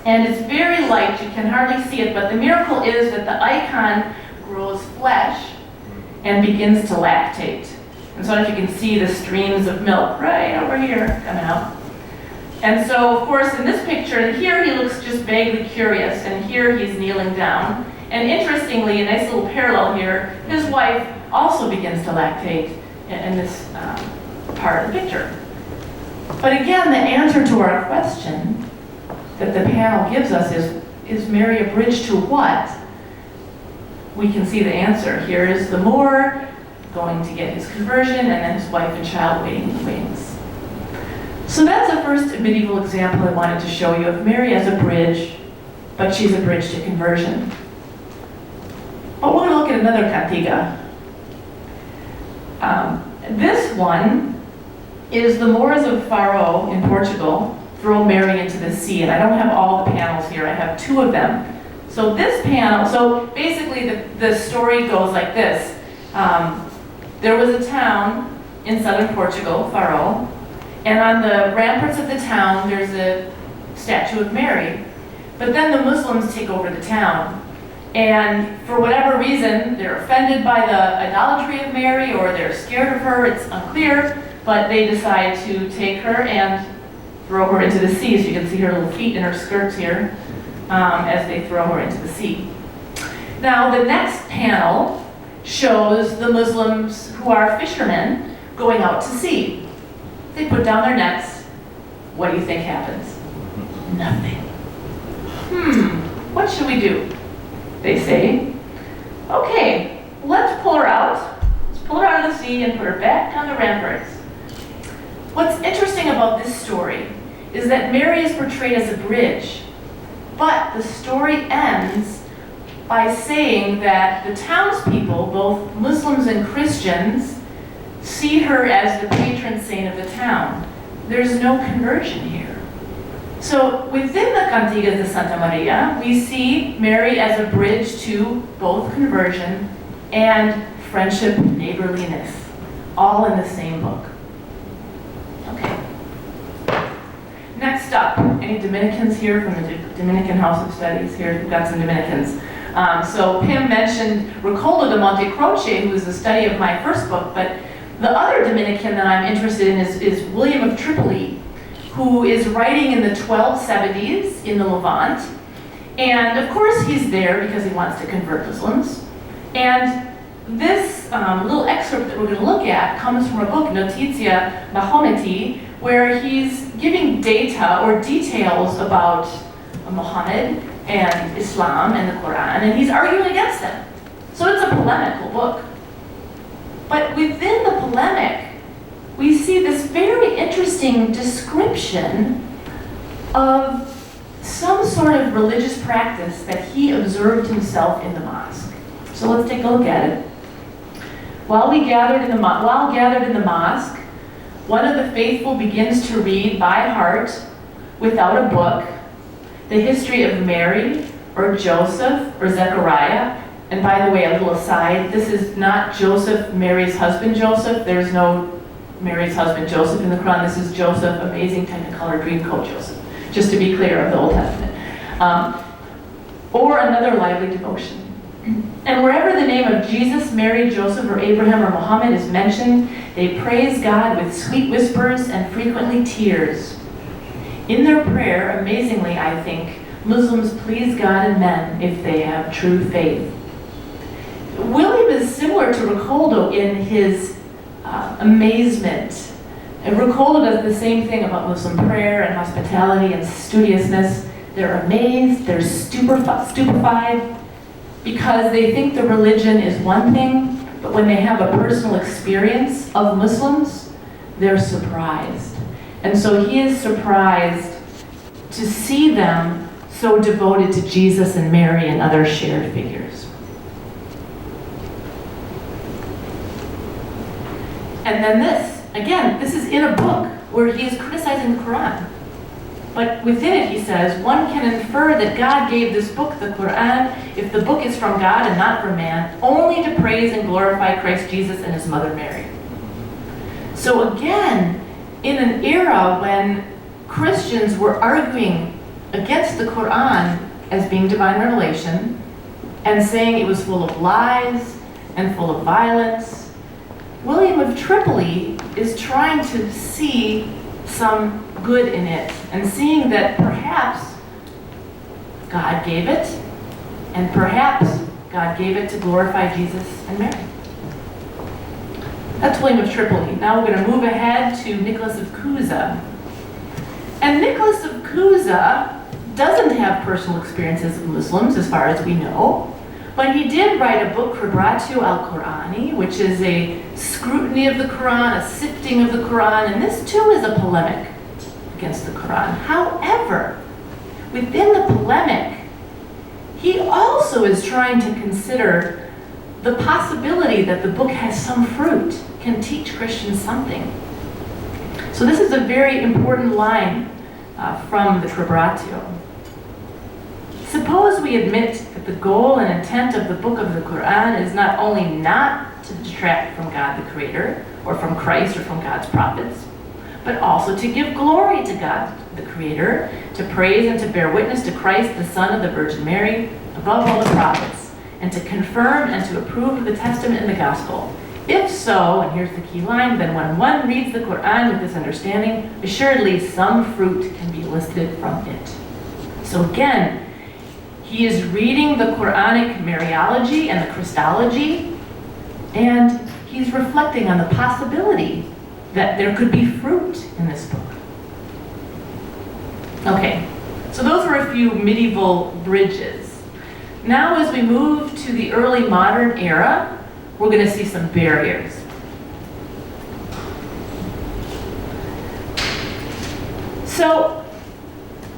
and it's very light, you can hardly see it, but the miracle is that the icon grows flesh and begins to lactate. And so if you can see the streams of milk right over here coming out. And so, of course, in this picture, and here he looks just vaguely curious, and here he's kneeling down. And interestingly, a nice little parallel here, his wife also begins to lactate in this part of the picture. But again, the answer to our question that the panel gives us is Mary a bridge to what? We can see the answer. Here is the Moor going to get his conversion, and then his wife and child waiting in the wings. So that's the first medieval example I wanted to show you of Mary as a bridge, but she's a bridge to conversion. But we're going to look at another cantiga. This one is the Moors of Faro in Portugal throw Mary into the sea, and I don't have all the panels here, I have 2 of them. So this panel, so basically the story goes like this. There was a town in southern Portugal, Faro, and on the ramparts of the town there's a statue of Mary. But then the Muslims take over the town. And for whatever reason, they're offended by the idolatry of Mary, or they're scared of her, it's unclear, but they decide to take her and throw her into the sea. So you can see her little feet in her skirts here as they throw her into the sea. Now the next panel shows the Muslims who are fishermen going out to sea. They put down their nets. What do you think happens? Nothing. What should we do? They say, okay, let's pull her out. Let's pull her out of the sea and put her back on the ramparts. What's interesting about this story is that Mary is portrayed as a bridge, but the story ends by saying that the townspeople, both Muslims and Christians, see her as the patron saint of the town. There's no conversion here. So within the Cantigas de Santa Maria, we see Mary as a bridge to both conversion and friendship, neighborliness, all in the same book. Okay. Next up, any Dominicans here from the Dominican House of Studies here? We've got some Dominicans. So Pim mentioned Recoldo de Monte Croce, who is the study of my first book, but the other Dominican that I'm interested in is William of Tripoli, who is writing in the 1270s in the Levant. And of course he's there because he wants to convert Muslims. And this little excerpt that we're going to look at comes from a book, Notitia Mahometi, where he's giving data or details about Muhammad and Islam and the Quran, and he's arguing against them. So it's a polemical book. But within the polemic, we see this very interesting description of some sort of religious practice that he observed himself in the mosque. So let's take a look at it. While gathered in the mosque, one of the faithful begins to read by heart, without a book, the history of Mary, or Joseph, or Zechariah. And by the way, a little aside, this is not Joseph, Mary's husband Joseph. There's no Mary's husband Joseph in the Quran. This is Joseph, amazing Technicolor Dreamcoat Joseph, just to be clear, of the Old Testament. Or another lively devotion. And wherever the name of Jesus, Mary, Joseph, or Abraham, or Muhammad is mentioned, they praise God with sweet whispers and frequently tears. In their prayer, amazingly, I think, Muslims please God and men if they have true faith. William is similar to Recoldo in his amazement. And Recoldo does the same thing about Muslim prayer and hospitality and studiousness. They're amazed, they're stupefied, because they think the religion is one thing, but when they have a personal experience of Muslims, they're surprised. And so he is surprised to see them so devoted to Jesus and Mary and other shared figures. And then this, again, this is in a book where he is criticizing the Quran. But within it he says, one can infer that God gave this book, the Quran, if the book is from God and not from man, only to praise and glorify Christ Jesus and his mother Mary. So again, in an era when Christians were arguing against the Quran as being divine revelation and saying it was full of lies and full of violence, William of Tripoli is trying to see some good in it, and seeing that perhaps God gave it, and perhaps God gave it to glorify Jesus and Mary. That's William of Tripoli. Now we're going to move ahead to Nicholas of Cusa. And Nicholas of Cusa doesn't have personal experiences with Muslims, as far as we know, but he did write a book, Khibratio al-Qur'ani, which is a scrutiny of the Quran, a sifting of the Quran, and this too is a polemic against the Quran. However, within the polemic, he also is trying to consider the possibility that the book has some fruit, can teach Christians something. So this is a very important line from the Khibratio. Suppose we admit that the goal and intent of the book of the Quran is not only not to detract from God the Creator, or from Christ, or from God's prophets, but also to give glory to God the Creator, to praise and to bear witness to Christ, the Son of the Virgin Mary, above all the prophets, and to confirm and to approve of the Testament and the Gospel. If so, and here's the key line, then when one reads the Quran with this understanding, assuredly some fruit can be elicited from it. So again, he is reading the Quranic Mariology and the Christology, and he's reflecting on the possibility that there could be fruit in this book. Okay, so those were a few medieval bridges. Now as we move to the early modern era, we're going to see some barriers. So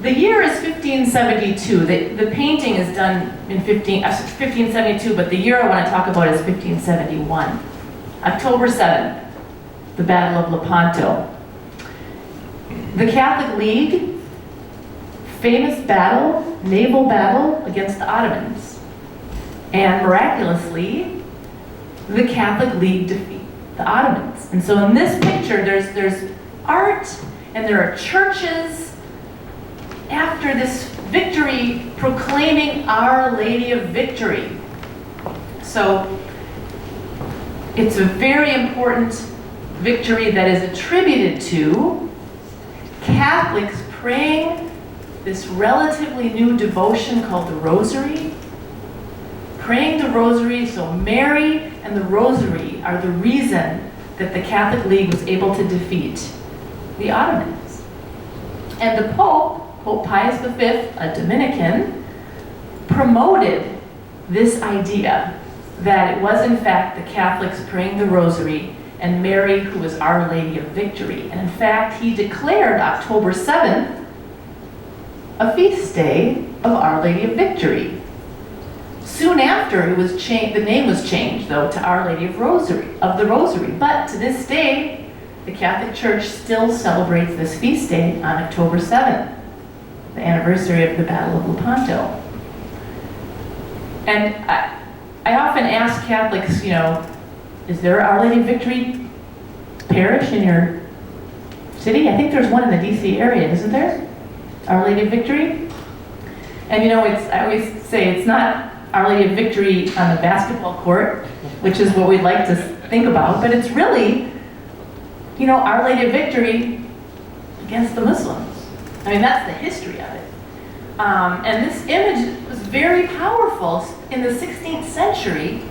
the year is 1572. The painting is done in 1572, but the year I want to talk about is 1571. October 7th, the Battle of Lepanto. The Catholic League, famous battle, naval battle against the Ottomans. And miraculously, the Catholic League defeat the Ottomans. And so in this picture, there's art and there are churches after this victory proclaiming Our Lady of Victory. So it's a very important victory that is attributed to Catholics praying this relatively new devotion called the Rosary. Praying the Rosary, so Mary and the Rosary are the reason that the Catholic League was able to defeat the Ottomans. And the Pope Pius V, a Dominican, promoted this idea that it was in fact the Catholics praying the Rosary and Mary who was Our Lady of Victory. And in fact, he declared October 7th a feast day of Our Lady of Victory. Soon after, the name was changed, though, to Our Lady of the Rosary. But to this day, the Catholic Church still celebrates this feast day on October 7th, the anniversary of the Battle of Lepanto. And I often ask Catholics, is there Our Lady of Victory parish in your city? I think there's one in the DC area, isn't there? Our Lady of Victory? And I always say it's not Our Lady of Victory on the basketball court, which is what we'd like to think about, but it's really, Our Lady of Victory against the Muslims. I mean, that's the history of it. And this image was very powerful. In the 16th century,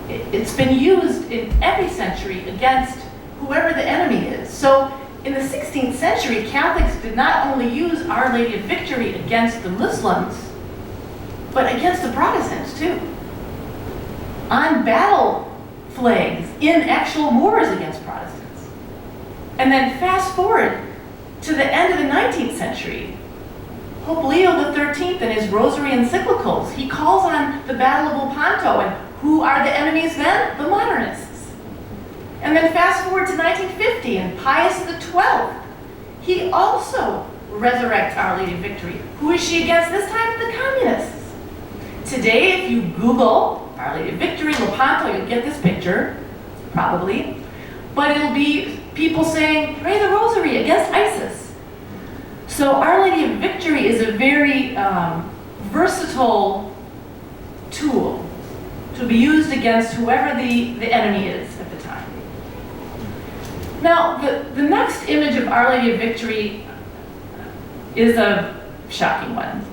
it's been used in every century against whoever the enemy is. So in the 16th century, Catholics did not only use Our Lady of Victory against the Muslims, but against the Protestants too. On battle flags, in actual wars against Protestants. And then fast forward to the end of the 19th century. Pope Leo XIII in his Rosary encyclicals, he calls on the Battle of Lepanto, and who are the enemies then? The Modernists. And then fast forward to 1950, and Pius XII, he also resurrects Our Lady of Victory. Who is she against this time? The Communists. Today, if you Google Our Lady of Victory, Lepanto, you'll get this picture, probably. But it'll be people saying, pray the Rosary against ISIS. So Our Lady of Victory is a very versatile tool to be used against whoever the enemy is at the time. Now, the next image of Our Lady of Victory is a shocking one.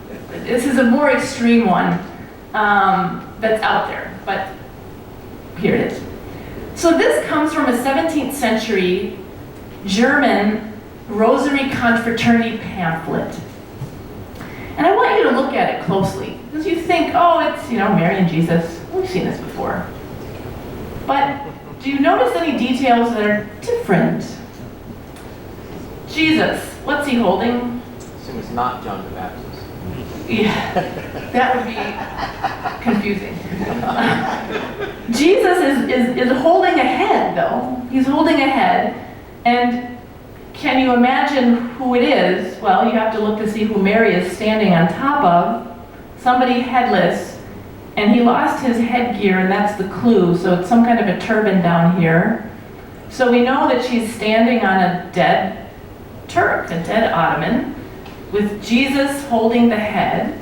This is a more extreme one that's out there, but here it is. So this comes from a 17th century German rosary confraternity pamphlet. And I want you to look at it closely, because you think, oh, it's, Mary and Jesus. We've seen this before. But do you notice any details that are different? Jesus, what's he holding? Assume it's not John the Baptist. Yeah, that would be confusing. Jesus is holding a head, though. He's holding a head, and can you imagine who it is? Well, you have to look to see who Mary is standing on top of. Somebody headless, and he lost his headgear, and that's the clue. So it's some kind of a turban down here. So we know that she's standing on a dead Turk, a dead Ottoman, with Jesus holding the head.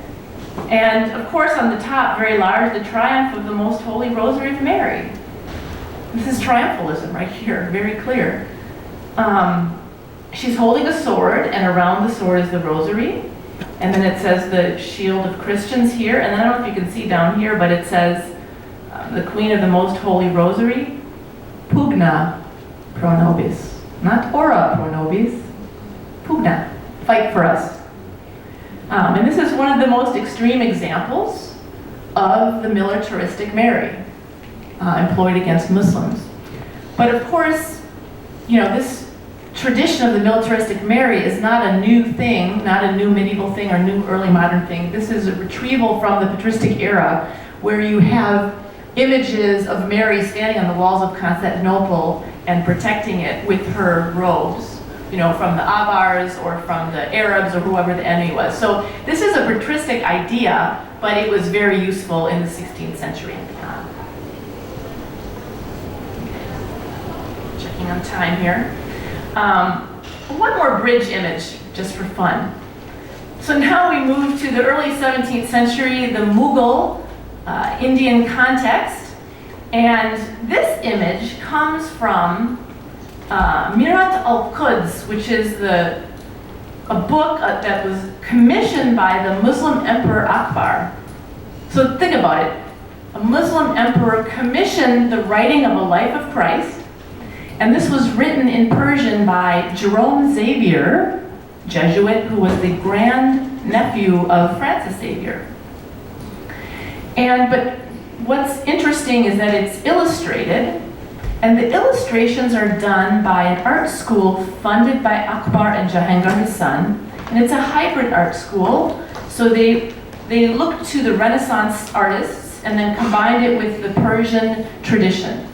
And of course on the top, very large, the triumph of the Most Holy Rosary of Mary. This is triumphalism right here, very clear. She's holding a sword, and around the sword is the rosary. And then it says the shield of Christians here. And then I don't know if you can see down here, but it says the Queen of the Most Holy Rosary, Pugna pro nobis. Not ora pro nobis, Pugna, fight for us. And this is one of the most extreme examples of the militaristic Mary employed against Muslims. But of course, this tradition of the militaristic Mary is not a new thing, not a new medieval thing or new early modern thing. This is a retrieval from the patristic era, where you have images of Mary standing on the walls of Constantinople and protecting it with her robes, from the Avars or from the Arabs or whoever the enemy was. So this is a patristic idea, but it was very useful in the 16th century. Checking on time here. One more bridge image, just for fun. So now we move to the early 17th century, the Mughal Indian context. And this image comes from Mirat al-Quds, which is a book that was commissioned by the Muslim Emperor Akbar. So think about it. A Muslim emperor commissioned the writing of a life of Christ, and this was written in Persian by Jerome Xavier, Jesuit, who was the grand nephew of Francis Xavier. But what's interesting is that it's illustrated, and the illustrations are done by an art school funded by Akbar and Jahangir, his son. And it's a hybrid art school, so they looked to the Renaissance artists and then combined it with the Persian tradition.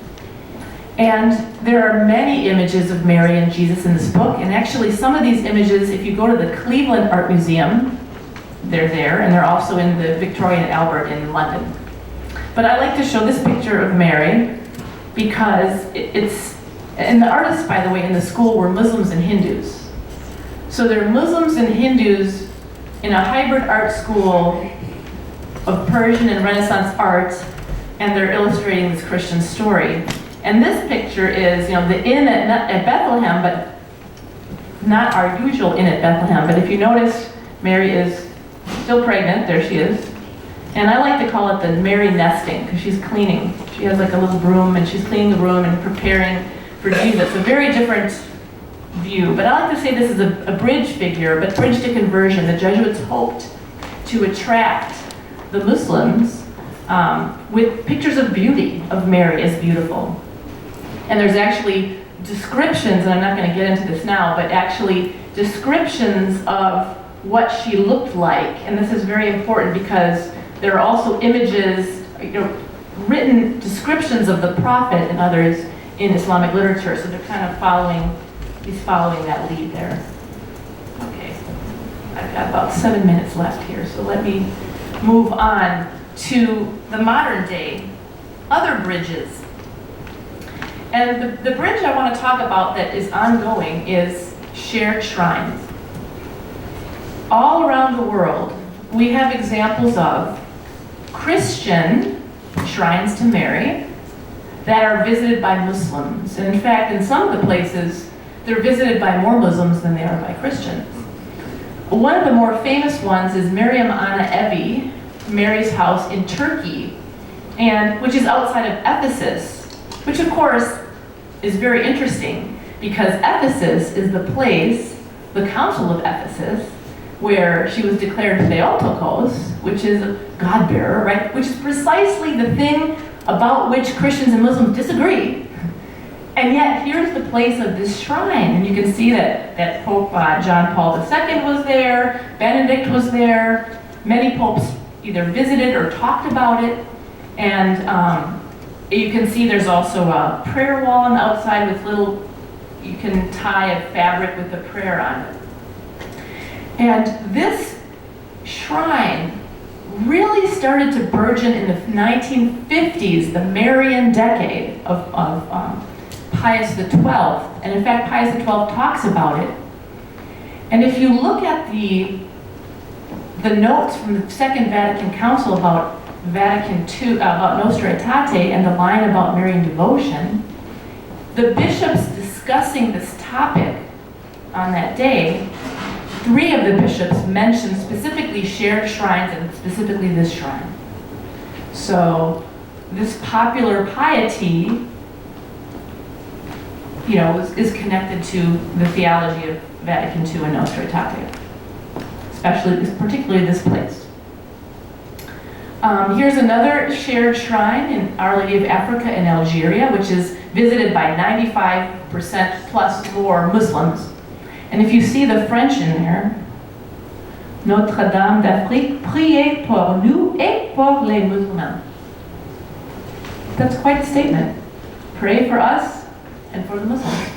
And there are many images of Mary and Jesus in this book, and actually some of these images, if you go to the Cleveland Art Museum, they're there, and they're also in the Victoria and Albert in London. But I like to show this picture of Mary, because and the artists, by the way, in the school were Muslims and Hindus. So they're Muslims and Hindus in a hybrid art school of Persian and Renaissance art, and they're illustrating this Christian story. And this picture is, the inn at Bethlehem, but not our usual inn at Bethlehem. But if you notice, Mary is still pregnant, there she is. And I like to call it the Mary nesting, because she's cleaning. She has like a little broom, and she's cleaning the room and preparing for Jesus. A very different view. But I like to say this is a bridge figure, but bridge to conversion. The Jesuits hoped to attract the Muslims with pictures of beauty, of Mary as beautiful. And there's actually descriptions, and I'm not going to get into this now, but actually descriptions of what she looked like. And this is very important because there are also images, written descriptions of the prophet and others in Islamic literature. So they're kind of following that lead there. Okay, I've got about 7 minutes left here, so let me move on to the modern day, other bridges. And the bridge I want to talk about that is ongoing is shared shrines. All around the world, we have examples of Christian shrines to Mary that are visited by Muslims. And in fact, in some of the places, they're visited by more Muslims than they are by Christians. One of the more famous ones is Meryem Ana Evi, Mary's house in Turkey, and which is outside of Ephesus, which of course is very interesting because Ephesus is the place, the Council of Ephesus, where she was declared Theotokos, which is a God-bearer, right? Which is precisely the thing about which Christians and Muslims disagree. And yet, here's the place of this shrine, and you can see that Pope John Paul II was there, Benedict was there, many popes either visited or talked about it, and you can see there's also a prayer wall on the outside with little, you can tie a fabric with a prayer on it. And this shrine really started to burgeon in the 1950s, the Marian decade of Pius XII. And in fact, Pius XII talks about it. And if you look at the notes from the Second Vatican Council about Vatican II, about Nostra Aetate, and the line about Marian devotion, the bishops discussing this topic on that day, 3 of the bishops mentioned specifically shared shrines and specifically this shrine. So this popular piety, you know, is connected to the theology of Vatican II and Nostra Aetate, particularly this place. Here's another shared shrine in Our Lady of Africa in Algeria, which is visited by 95% plus more Muslims. And if you see the French in there, Notre Dame d'Afrique, priez pour nous et pour les musulmans. That's quite a statement. Pray for us and for the Muslims.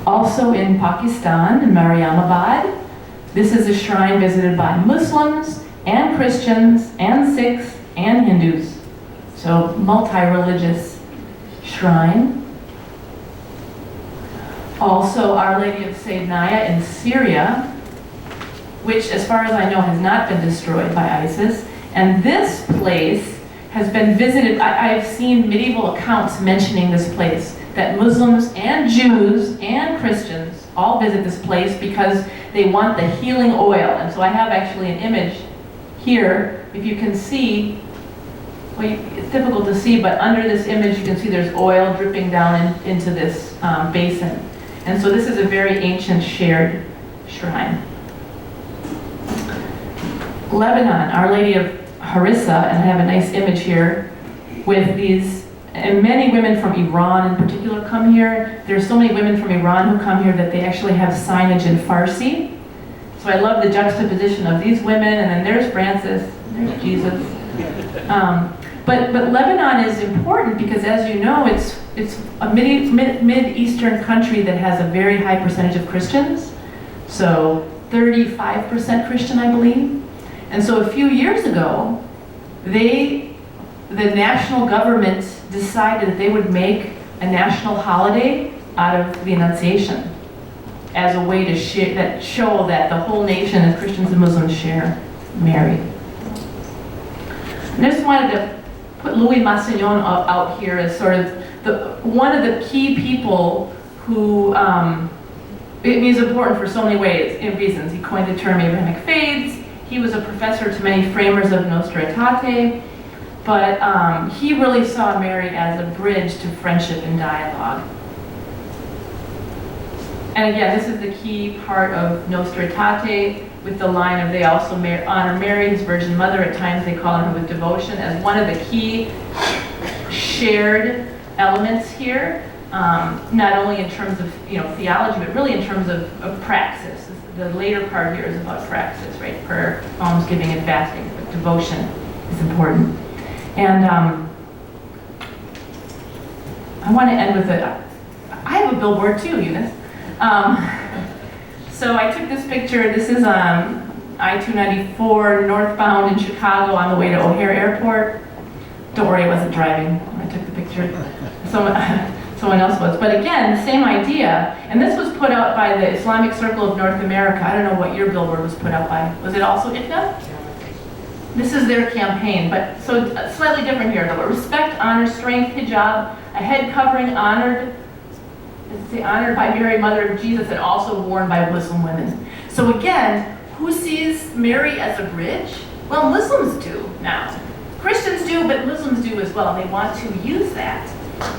Also in Pakistan, in Mariamabad, this is a shrine visited by Muslims and Christians and Sikhs and Hindus. So multi-religious shrine. Also Our Lady of Sayyidnaya in Syria, which as far as I know has not been destroyed by ISIS. And this place has been visited, I've seen medieval accounts mentioning this place, that Muslims and Jews and Christians all visit this place because they want the healing oil. And so I have actually an image here, if you can see, well, it's difficult to see, but under this image you can see there's oil dripping down into this basin. And so this is a very ancient shared shrine. Lebanon, Our Lady of Harissa, and I have a nice image here with these, and many women from Iran in particular come here. There's so many women from Iran who come here that they actually have signage in Farsi. So I love the juxtaposition of these women, and then there's Francis, there's Jesus. But Lebanon is important because, as you know, it's a mid-Eastern country that has a very high percentage of Christians. So 35% Christian, I believe. And so a few years ago, the national government decided that they would make a national holiday out of the Annunciation as a way to show that the whole nation of Christians and Muslims share Mary. And I just wanted to put Louis Massignon out here as sort of one of the key people who, is important for so many reasons. He coined the term Abrahamic faiths. He was a professor to many framers of Nostra Aetate, but he really saw Mary as a bridge to friendship and dialogue. And again, this is the key part of Nostra Aetate, with the line of they also honor Mary, his Virgin Mother. At times they call her with devotion as one of the key shared elements here, not only in terms of theology, but really in terms of praxis. The later part here is about praxis, right? Prayer, almsgiving, and fasting, but devotion is important. And I want to end with I have a billboard too, Younus. So I took this picture. This is I-294 northbound in Chicago on the way to O'Hare Airport. Don't worry, I wasn't driving when I took the picture. Someone else was. But again, the same idea. And this was put out by the Islamic Circle of North America. I don't know what your billboard was put out by. Was it also ICNA? This is their campaign, but so slightly different here though. Respect, honor, strength, hijab, a head covering honored by Mary, Mother of Jesus, and also worn by Muslim women. So again, who sees Mary as a bridge? Well, Muslims do now. Christians do, but Muslims do as well. They want to use that.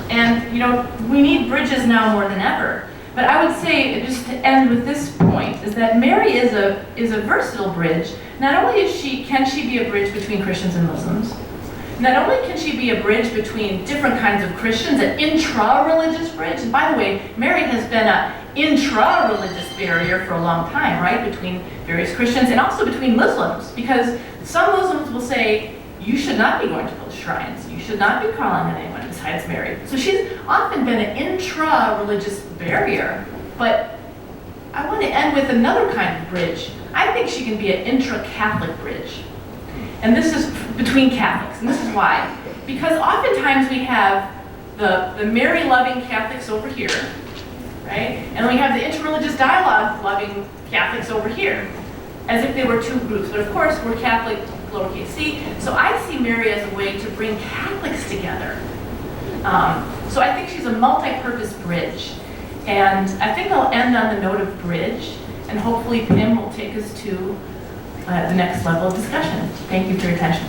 And you know, we need bridges now more than ever. But I would say, just to end with this point, is that Mary is a versatile bridge. Not only can she be a bridge between Christians and Muslims, not only can she be a bridge between different kinds of Christians, an intra-religious bridge, and by the way, Mary has been an intra-religious barrier for a long time, right, between various Christians and also between Muslims, because some Muslims will say, you should not be going to those shrines, you should not be calling on anyone besides Mary. So she's often been an intra-religious barrier, but I want to end with another kind of bridge. I think she can be an intra-Catholic bridge. And this is between Catholics, and this is why. Because oftentimes we have the Mary-loving Catholics over here, right? And we have the interreligious dialogue-loving Catholics over here, as if they were two groups. But of course, we're Catholic, lowercase c, so I see Mary as a way to bring Catholics together. So I think she's a multi-purpose bridge. And I think I'll end on the note of bridge, and hopefully Pim will take us to the next level of discussion. Thank you for your attention.